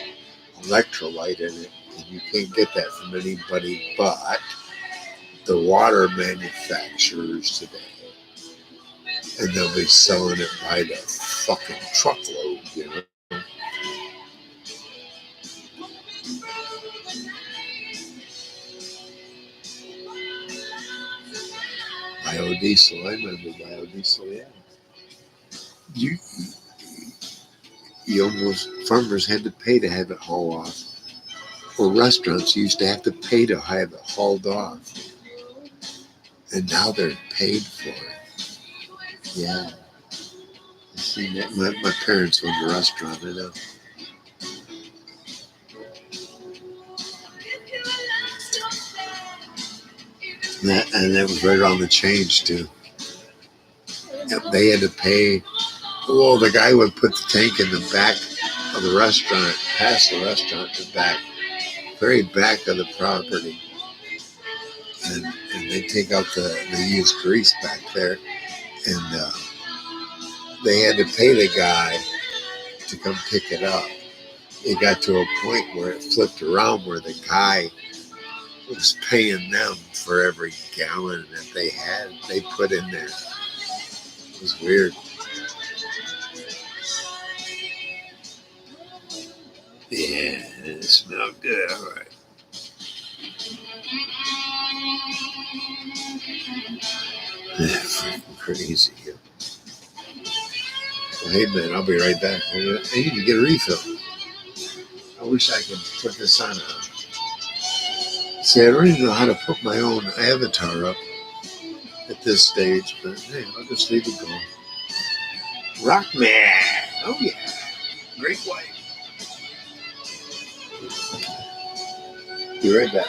electrolyte in it, and you can't get that from anybody but the water manufacturers today. And they'll be selling it by the fucking truckload, you know. Biodiesel, I remember biodiesel, yeah. You almost, farmers had to pay to have it hauled off. Or restaurants used to have to pay to have it hauled off. And now they're paid for it. Yeah. I seen that. My parents owned a restaurant, I know. And that was right around the change, too. They had to pay. Well, the guy would put the tank in the back of the restaurant, past the restaurant, the back, very back of the property. And they take out they use grease back there. And they had to pay the guy to come pick it up. It got to a point where it flipped around where the guy was paying them for every gallon that they put in there. It was weird. Yeah, it smelled good. All right. Freaking crazy. Well, hey, man, I'll be right back. I need to get a refill. I wish I could put this on. See, I don't even know how to put my own avatar up at this stage, but hey, I'll just leave it going. Rockman! Oh, yeah. Great white. Be right back.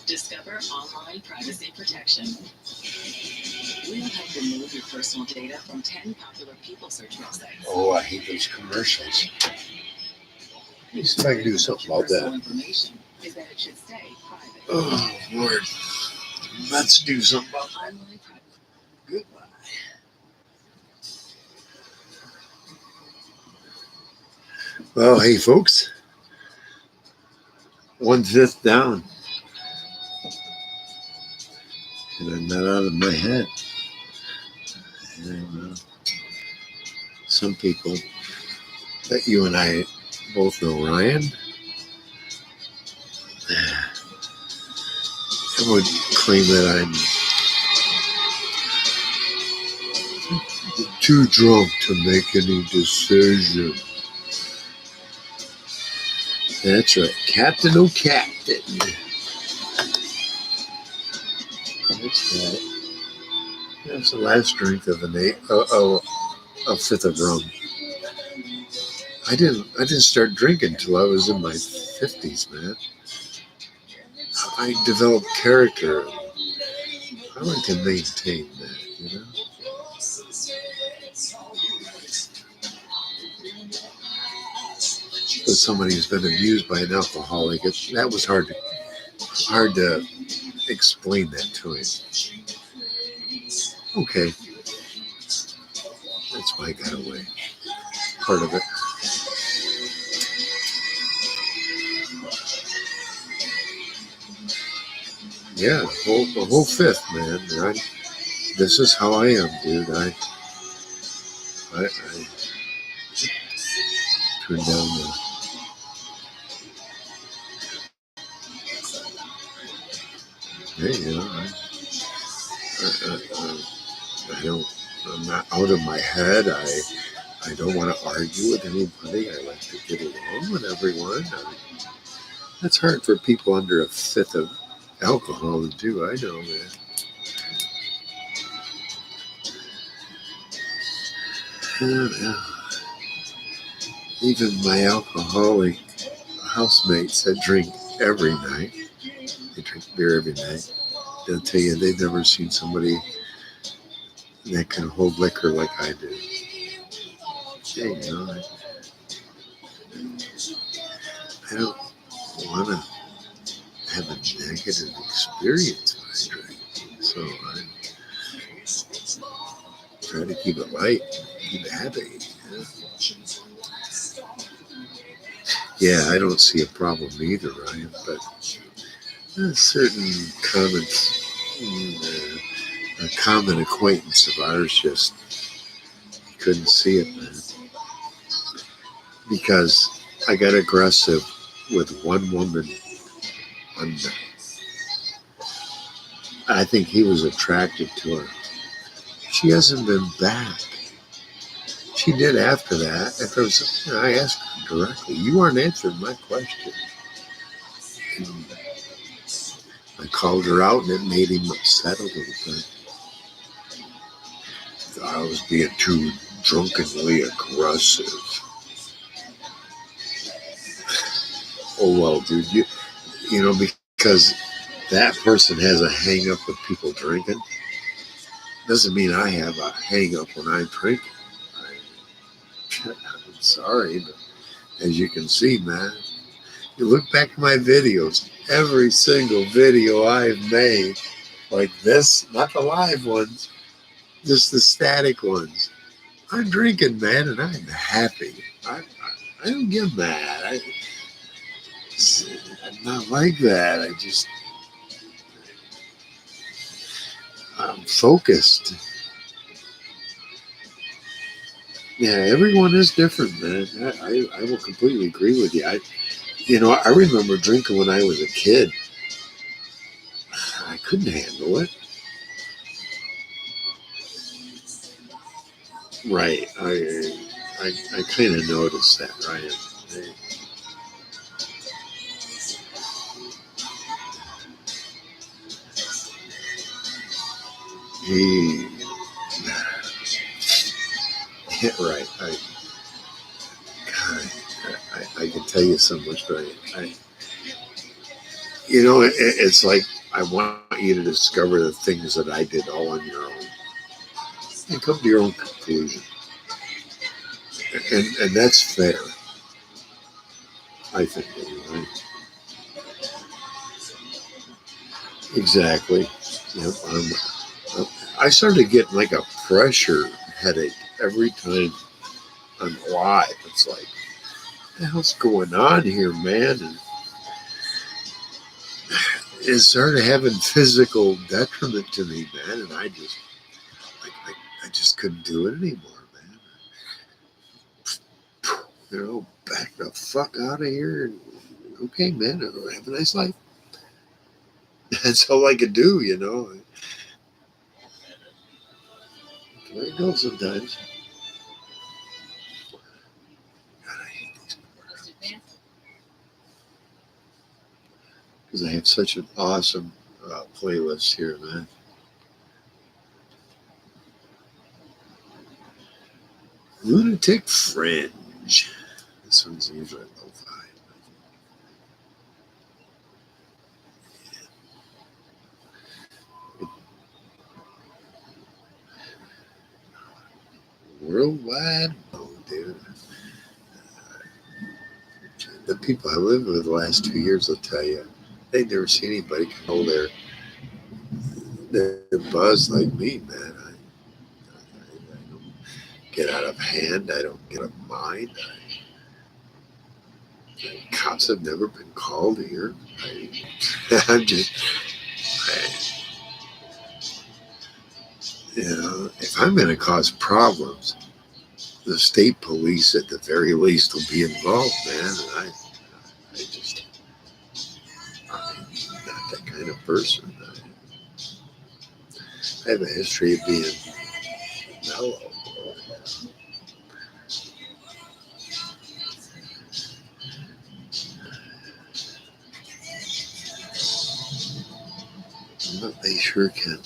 Discover online privacy protection. We'll help remove your personal data from 10 popular people search websites. Oh, I hate those commercials. Let me see if I can do something about Personal that. information is that it should stay private. Oh, Lord. Let's do something about that. Online privacy. Goodbye. Well, hey, folks. 1/5 down. And I'm not out of my head. And, some people that you and I both know, Ryan, would claim that I'm too drunk to make any decision. That's right, Captain O'Captain. That's right. That's the last drink of the night. a fifth of rum. I didn't start drinking till I was in my 50s, man. I developed character. I like to maintain that, you know. As somebody who's been abused by an alcoholic, that was hard to explain that to him. Okay, that's why I got away. Part of it. Yeah, the whole fifth, man. This is how I am, dude. I turn down the. Hey, you know, I don't. I'm not out of my head. I don't want to argue with anybody. I like to get along with everyone. That's hard for people under a fifth of alcohol to do. I know, man. Yeah. Even my alcoholic housemates that drink every night, they drink beer every night, they'll tell you they've never seen somebody that can hold liquor like I do. Hey, you know, I don't want to have a negative experience when I drink. So I try to keep it light, keep it happy. Yeah, I don't see a problem either, Ryan, but certain comments, a common acquaintance of ours just couldn't see it, man. Because I got aggressive with one woman. I think he was attracted to her. She hasn't been back. She did after that. I asked her directly, you aren't answering my question. And I called her out and it made him upset a little bit. I was being too drunkenly aggressive. Oh, well, dude, you know, because that person has a hang up with people drinking doesn't mean I have a hang up when I'm drinking. I'm sorry, but as you can see, man, you look back at my videos, every single video I've made, like this, not the live ones, just the static ones. I'm drinking, man, and I'm happy. I don't get mad. I'm not like that. I'm focused. Yeah, everyone is different, man. I will completely agree with you. I remember drinking when I was a kid. I couldn't handle it. Right. I kind of noticed that, Ryan. He, yeah, right. God, I can tell you so much, but it's like I want you to discover the things that I did all on your own and come to your own conclusion. And that's fair, I think, anyway. Exactly. Yep. I started getting like a pressure headache every time I'm live. It's like, what the hell's going on here, man? And it started having physical detriment to me, man. And I just couldn't do it anymore, man. Back the fuck out of here. Okay, man, have a nice life. That's all I could do, That's the way it goes sometimes. God, I hate these because I have such an awesome playlist here, man. Lunatic Fringe. This one's usually lo-fi. Worldwide, oh, dude. The people I lived with the last 2 years will tell you they've never seen anybody control their buzz like me, man. I don't get out of hand. I don't get out of mind. Cops have never been called here. I'm just, if I'm going to cause problems, the state police at the very least will be involved, man. And I'm not that kind of person. I have a history of being mellow. But they sure can.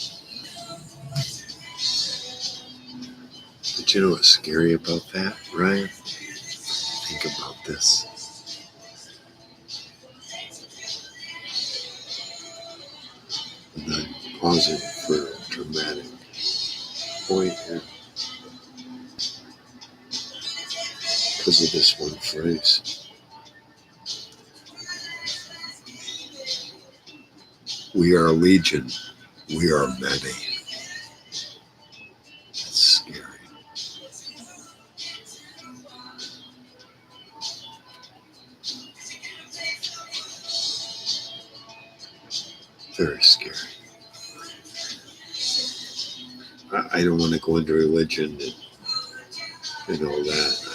But you know what's scary about that, Ryan? Think about this. And I'm pausing for a dramatic point here because of this one phrase. We are legion. We are many. That's scary. Very scary. I don't want to go into religion and all that.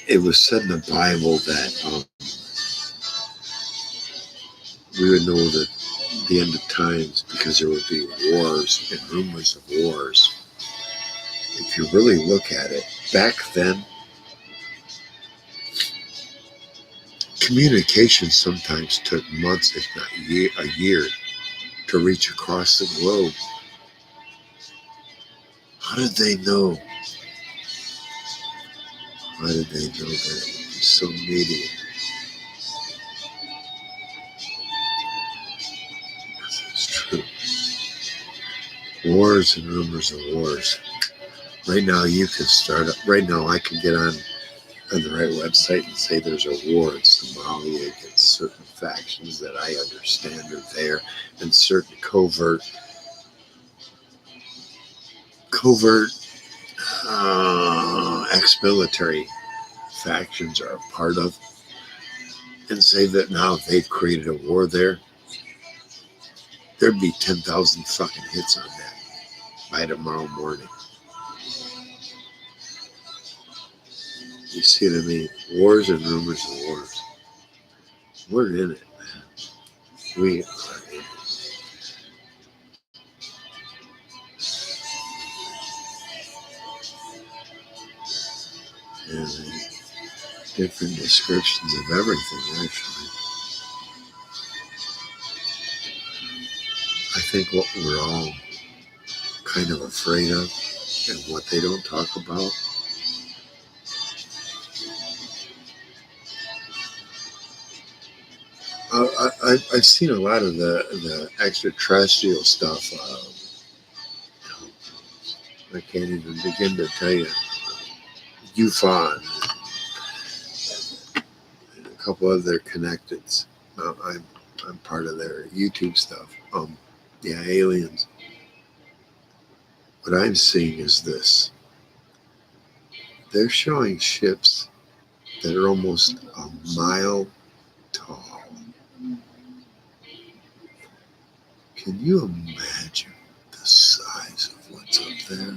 It was said in the Bible that we would know that the end of times because there would be wars and rumors of wars. If you really look at it, back then, communication sometimes took months, if not a year, to reach across the globe. How did they know? How did they know that it would be so immediate? It's true. Wars and rumors of wars. Right now, you can start up. Right now, I can get on the right website and say there's a war in Somalia against certain factions that I understand are there, and certain covert ex-military factions are a part of, and say that now they've created a war there. There'd be 10,000 fucking hits on that by tomorrow morning. You see what I mean? Wars and rumors of wars. We're in it, man. We are in it. And different descriptions of everything, actually. I think what we're all kind of afraid of and what they don't talk about I've seen a lot of the extraterrestrial stuff. I can't even begin to tell you. UFON and a couple other connecteds. I'm part of their YouTube stuff. Aliens. What I'm seeing is this. They're showing ships that are almost a mile tall. Can you imagine the size of what's up there?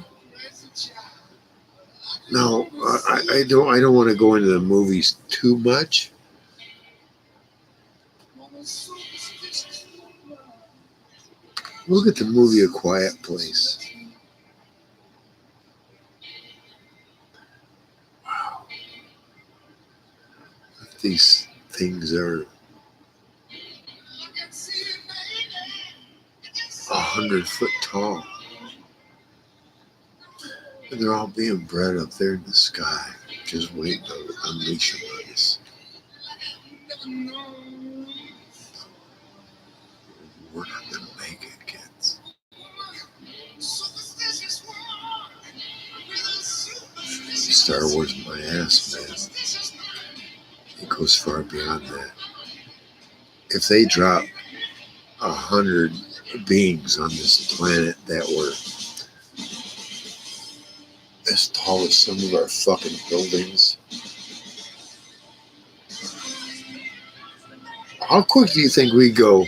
Now, I don't want to go into the movies too much. Look at the movie A Quiet Place. Wow. These things are 100 foot tall. And they're all being bred up there in the sky, just waiting to unleash them on us. We're not going to make it, kids. Star Wars my ass, man. It goes far beyond that. If they drop 100 beings on this planet that were as tall as some of our fucking buildings, how quick do you think we go?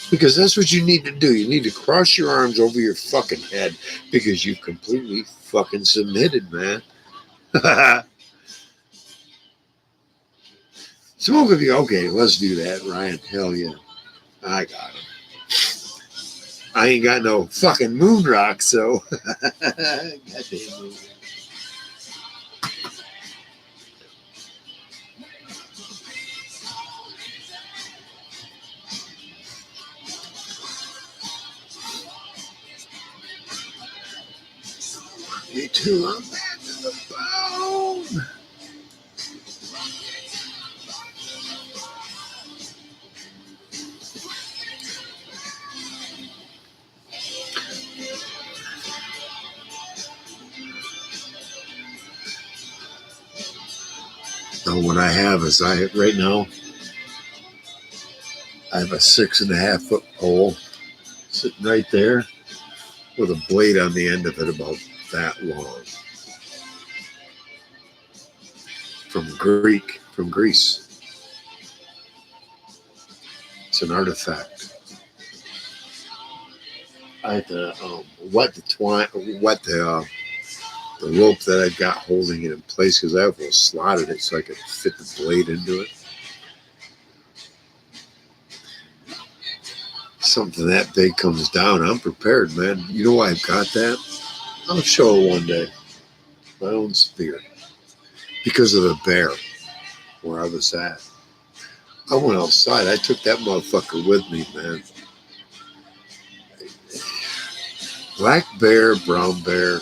Because that's what you need to do. You need to cross your arms over your fucking head because you've completely fucking submitted, man. Smoke with you. Okay, let's do that, Ryan. Hell yeah. I got him. I ain't got no fucking moon rock, so. Goddamn moon rock. Me too. I'm back to the bone. Now, what I have is right now, I have a 6.5 foot pole sitting right there with a blade on the end of it about that long. From Greece. It's an artifact. I had to wet the rope that I've got holding it in place because I almost slotted it so I could fit the blade into it. Something that big comes down, I'm prepared, man. You know why I've got that? I'll show it one day. My own spear. Because of the bear where I was at. I went outside. I took that motherfucker with me, man. Black bear, brown bear.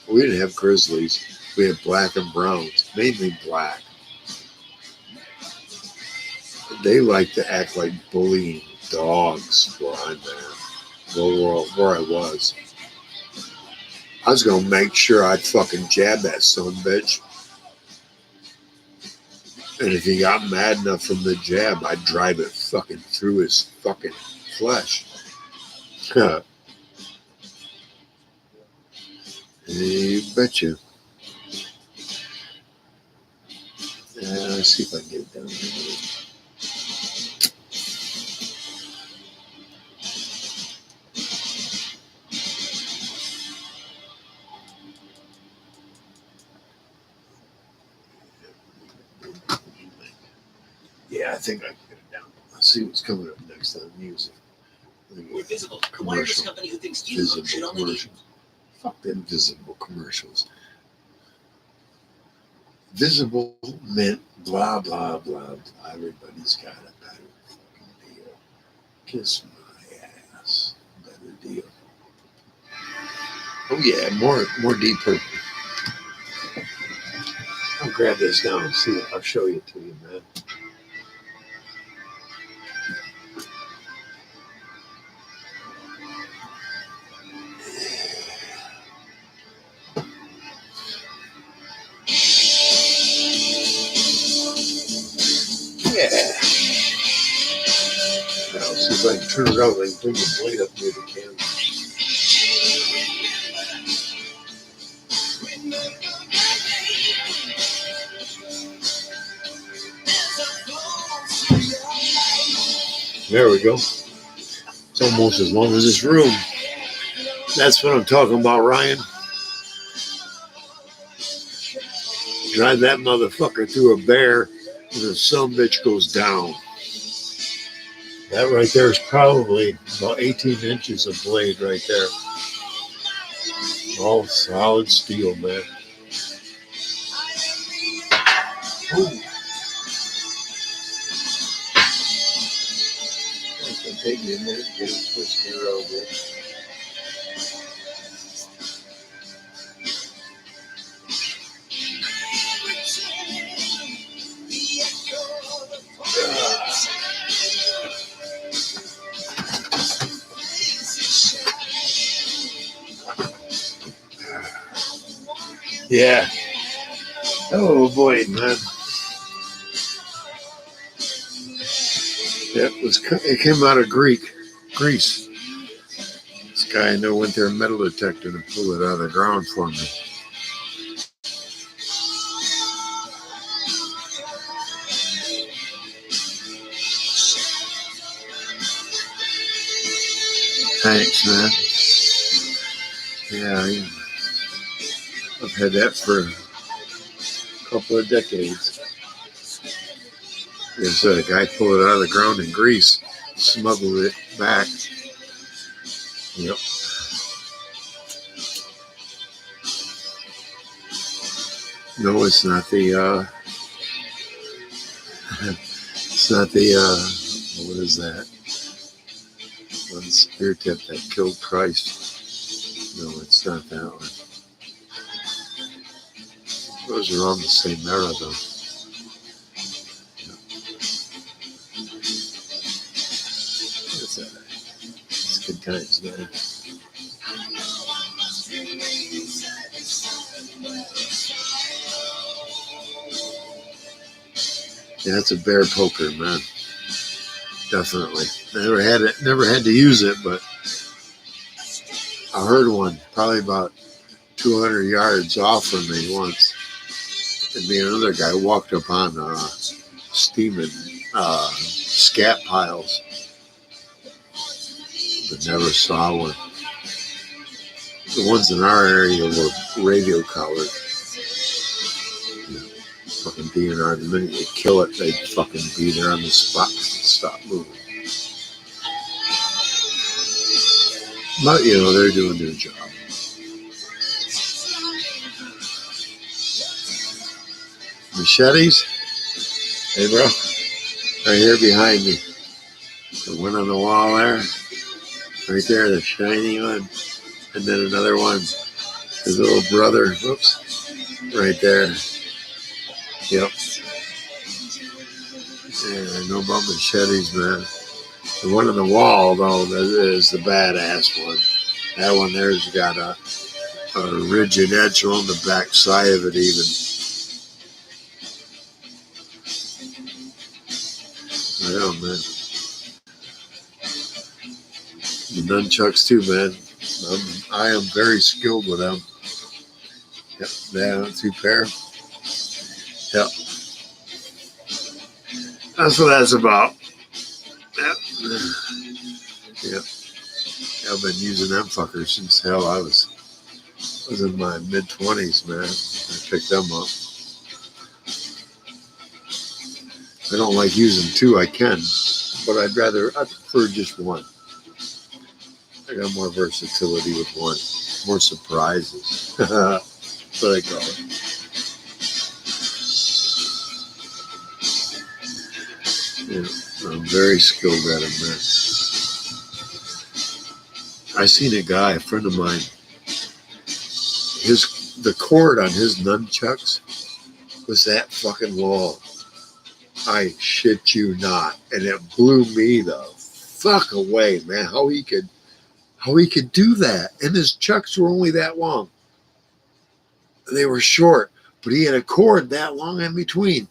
We didn't have grizzlies. We had black and browns, mainly black. They like to act like bullying dogs where I'm at, where I was. I was going to make sure I'd fucking jab that son bitch. And if he got mad enough from the jab, I'd drive it fucking through his fucking flesh. You betcha. Let's see if I can get it down here. Yeah, I think I can get it down. Let's see what's coming up next on music. We're Visible, a wireless Commercial. company who thinks you Visible should only need. commercials. Fuck them visible commercials. Visible meant blah, blah, blah, blah. Everybody's got a better fucking deal. Kiss my ass. Better deal. Oh, yeah, more deeper. I'll grab this down and see it. I'll show you to you, man. Yeah. Now, see if I can turn it around. I can bring the blade up near the camera. There we go. It's almost as long as this room. That's what I'm talking about, Ryan. Drive that motherfucker through a bear and the son bitch goes down. That right there is probably about 18 inches of blade right there. All solid steel, man. Ooh. It can take me a minute to get it twisted around there. Yeah. Oh boy, man. It came out of Greece. This guy I know went there metal detecting and pulled it out of the ground for me. Thanks, man. Yeah, I've had that for a couple of decades. There's a guy pulled it out of the ground in Greece, smuggled it back. Yep. No, it's not the. It's not the. What is that? One spear tip that killed Christ. No, it's not that one. Those are all the same era, though. It's good times, man. Yeah, it's a bear poker, man. Definitely. Never had to use it, but I heard one probably about 200 yards off from me once. And me and another guy walked up on steaming scat piles, but never saw one. The ones in our area were radio collared. Fucking DNR, the minute you kill it, they'd fucking be there on the spot and stop moving. But, they're doing their job. Machetes? Hey, bro. Right here behind me. The one on the wall there. Right there, the shiny one. And then another one. His little brother. Whoops. Right there. Yep. Yeah, I know about machetes, man. The one on the wall, though, is the badass one. That one there's got a rigid edge on the back side of it, even. Yeah, man. The nunchucks, too, man. I am very skilled with them. Yep, yeah, 2 pair. Yep. That's what that's about. Yep. Yep. I've been using them fuckers since hell I was in my mid-20s, man. I picked them up. I don't like using 2, I can, but I prefer just one. I got more versatility with one. More surprises. That's what I call it. Yeah, I'm very skilled at it, man. I seen a guy, a friend of mine, the cord on his nunchucks was that fucking long. I shit you not. And it blew me the fuck away, man. How he could do that. And his chucks were only that long. They were short, but he had a cord that long in between.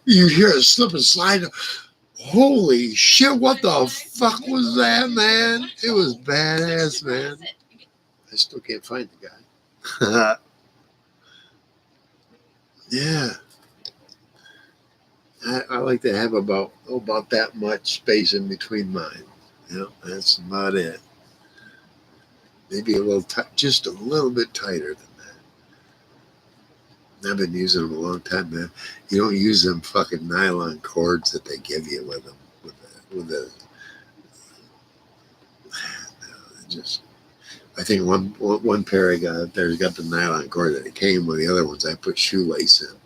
You hear it slip and slide. Holy shit, what the fuck was that, man? It was badass, man. I still can't find the guy. Yeah. I like to have about that much space in between mine. That's about it. Maybe a little just a little bit tighter than that. I've been using them a long time, man. You don't use them fucking nylon cords that they give you with them. I think one pair I got there's got the nylon cord that it came with. The other ones I put shoelace in.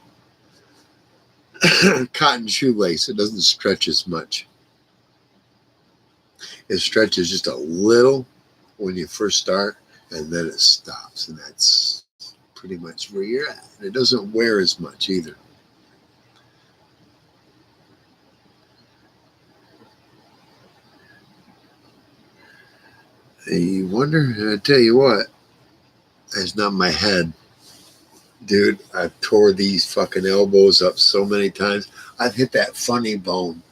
Cotton shoelace. It doesn't stretch as much. It stretches just a little when you first start, and then it stops, and that's pretty much where you're at. And it doesn't wear as much either. You wonder, I tell you what, It's not my head. Dude, I've tore these fucking elbows up so many times. I've hit that funny bone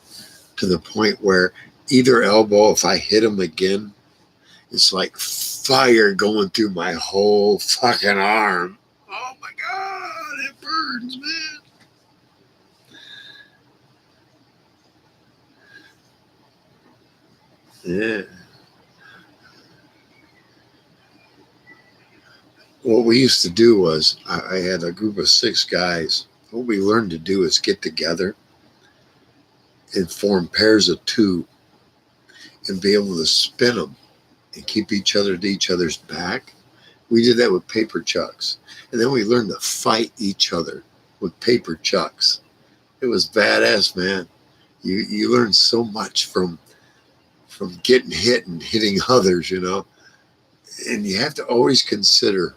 to the point where either elbow, if I hit them again, it's like fire going through my whole fucking arm. Oh my God, it burns, man. Yeah. What we used to do was I had a group of 6 guys. What we learned to do is get together and form pairs of 2 and be able to spin them and keep each other to each other's back. We did that with paper chucks. And then we learned to fight each other with paper chucks. It was badass, man. You learn so much from getting hit and hitting others, you know. And you have to always consider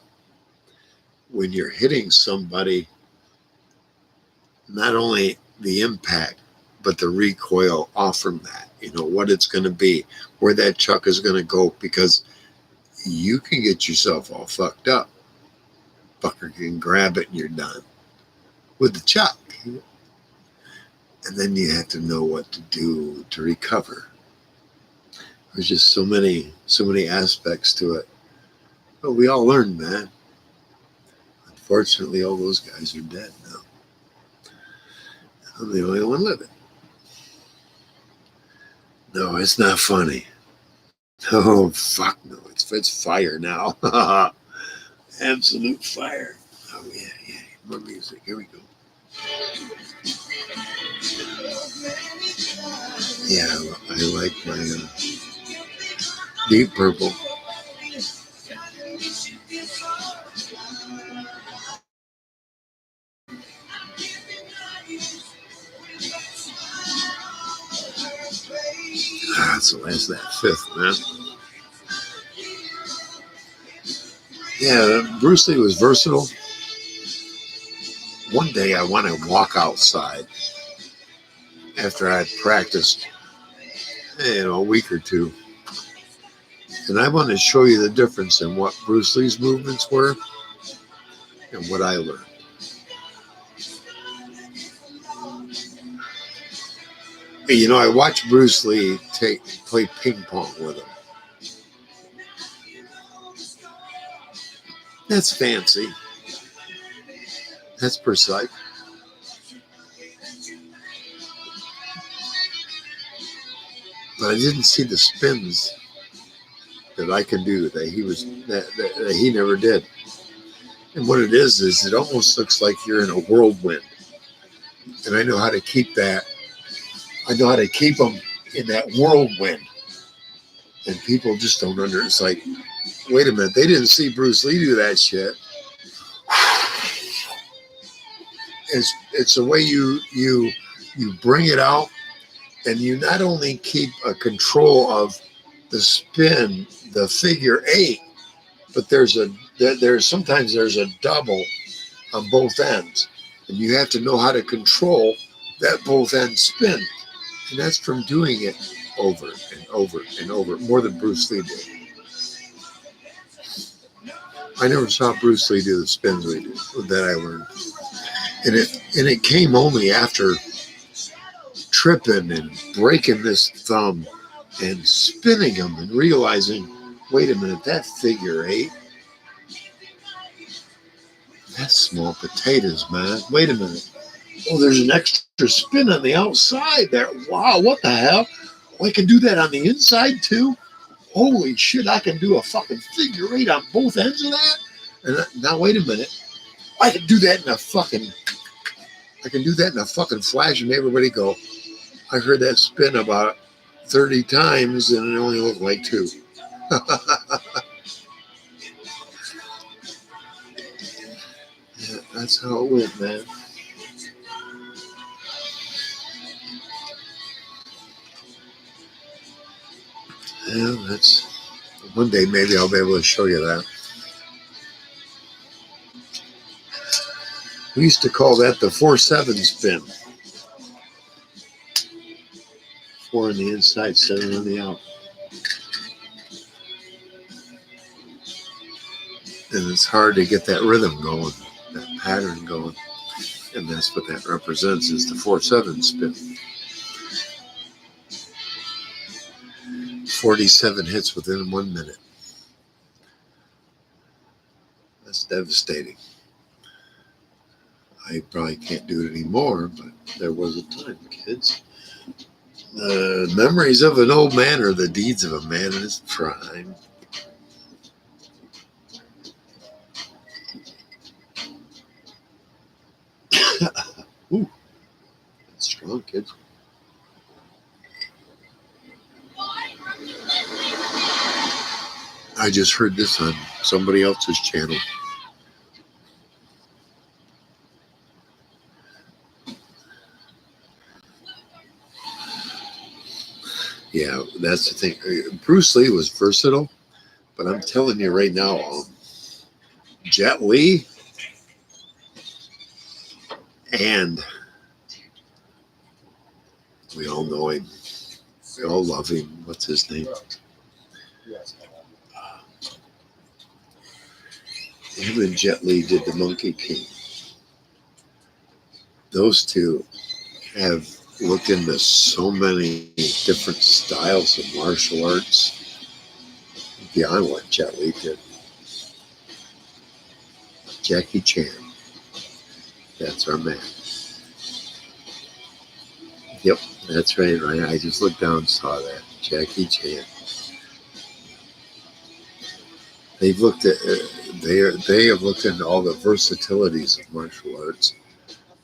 when you're hitting somebody, not only the impact, but the recoil off from that, you know, what it's going to be, where that chuck is going to go, because you can get yourself all fucked up. Fucker can grab it and you're done with the chuck. And then you have to know what to do to recover. There's just so many aspects to it. But we all learned, man. Unfortunately, all those guys are dead now. I'm the only one living. No, it's not funny. Oh, fuck no. It's fire now. Absolute fire. Oh, yeah. More music. Here we go. Yeah, I like my Deep Purple. So that's that 5th, man. Yeah, Bruce Lee was versatile. One day I want to walk outside after I'd practiced, a week or 2. And I want to show you the difference in what Bruce Lee's movements were and what I learned. You know, I watched Bruce Lee play ping pong with him. That's fancy. That's precise. But I didn't see the spins that I can do that he never did. And what it is it almost looks like you're in a whirlwind. And I know how to keep that. I know how to keep them in that whirlwind. And people just don't understand. It's like, wait a minute, they didn't see Bruce Lee do that shit. It's the way you bring it out, and you not only keep a control of the spin, the figure 8, but there's sometimes there's a double on both ends, and you have to know how to control that both end spin, and that's from doing it over and over and over, more than Bruce Lee did. I never saw Bruce Lee do the spins we did that I learned, and it came only after tripping and breaking this thumb and spinning them and realizing, wait a minute, that figure 8, that's small potatoes, man. Wait a minute. Oh, there's an extra spin on the outside there. Wow, what the hell? Oh, I can do that on the inside too? Holy shit, I can do a fucking figure 8 on both ends of that? And now, wait a minute. I can do that in a fucking flash and everybody go, I heard that spin about 30 times and it only looked like 2. Yeah, that's how it went, man. Yeah, that's one day maybe I'll be able to show you that. We used to call that the 4-7 spin. 4 on the inside, 7 on the out. And it's hard to get that rhythm going, that pattern going. And that's what that represents is the 4/7 spin. 47 hits within 1 minute. That's devastating. I probably can't do it anymore, but there was a time, kids. The memories of an old man are the deeds of a man in his prime. Ooh, that's strong, kids. I just heard this on somebody else's channel. Yeah, that's the thing. Bruce Lee was versatile, but I'm telling you right now, Jet Li and we all know him. We all love him. What's his name? Him and Jet Li did the Monkey King. Those two have looked into so many different styles of martial arts beyond what Jet Li did. Jackie Chan. That's our man. Yep, that's right. I just looked down and saw that. Jackie Chan. They've looked at they have looked into all the versatilities of martial arts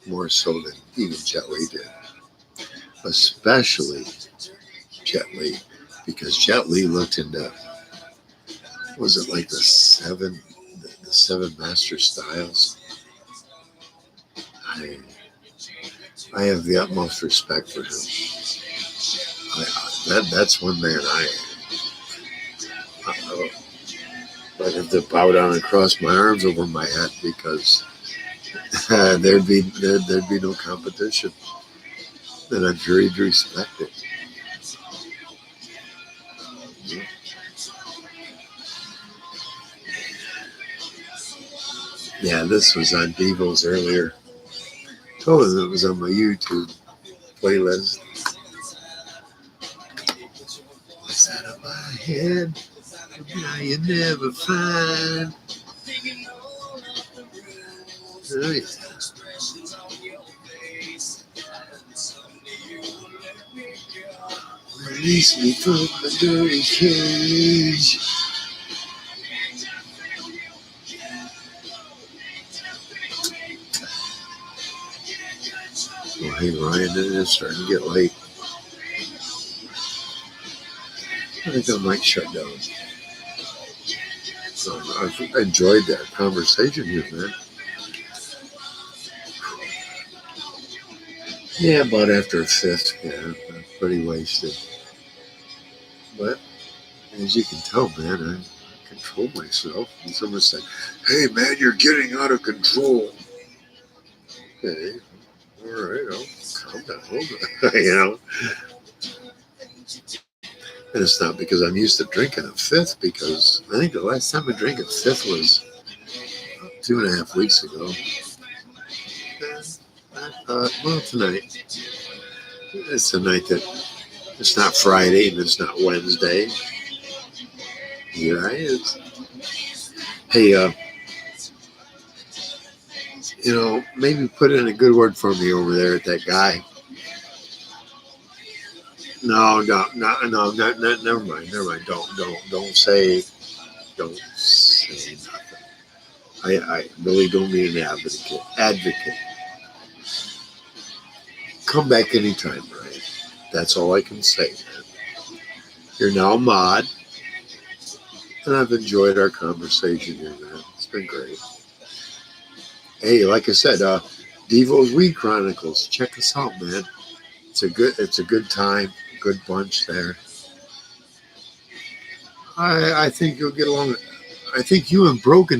more so than even Jet Li did. Especially Jet Li, because Jet Li looked into, was it like the seven master styles? I have the utmost respect for him. That's one man I'd have to bow down and cross my arms over my head because there'd be no competition. And I'm very respected. Yeah, this was on Devo's earlier. Told him it was on my YouTube playlist. What's out of my head? Now you never find. Oh, yeah. Release me from the dirty cage. Oh, hey, Ryan, it's starting to get late. I think I might shut down. I've enjoyed that conversation here, man. Yeah, about after a fifth, yeah, I'm pretty wasted. But as you can tell, man, I control myself. And someone said, "Hey, man, you're getting out of control." Okay, all right, I'll calm down, you know. And it's not because I'm used to drinking a fifth, because I think the last time I drank a fifth was 2.5 weeks ago. And I thought, well, tonight, it's a night that it's not Friday and it's not Wednesday. Here I is. Hey, maybe put in a good word for me over there at that guy. No, never mind. Don't say nothing. I really don't need an advocate. Come back anytime, right? That's all I can say, man. You're now a mod, and I've enjoyed our conversation here, man. It's been great. Hey, like I said, Devo's Weed Chronicles. Check us out, man. It's a good time, good bunch there. I think you'll get along. I think you and Broke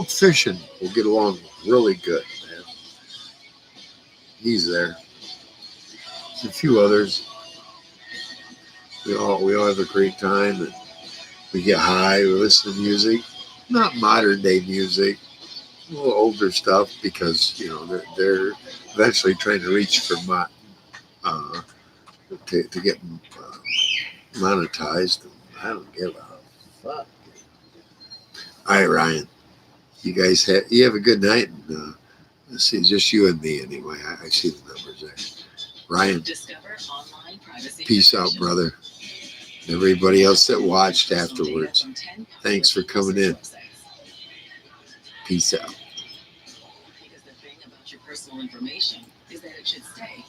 Fishing will get along really good, man. He's there. There's a few others. We all have a great time, and we get high. We listen to music. not modern day music, a little older stuff because they're eventually trying to reach for uh, to get monetized. I don't give a fuck. All right, Ryan. You have a good night, and let's see, just you and me anyway. I see the numbers there. Ryan, Discover online privacy peace out, protection. brother. Everybody else that watched afterwards, thanks for coming in. Peace out. Because the thing about your personal information is that it should stay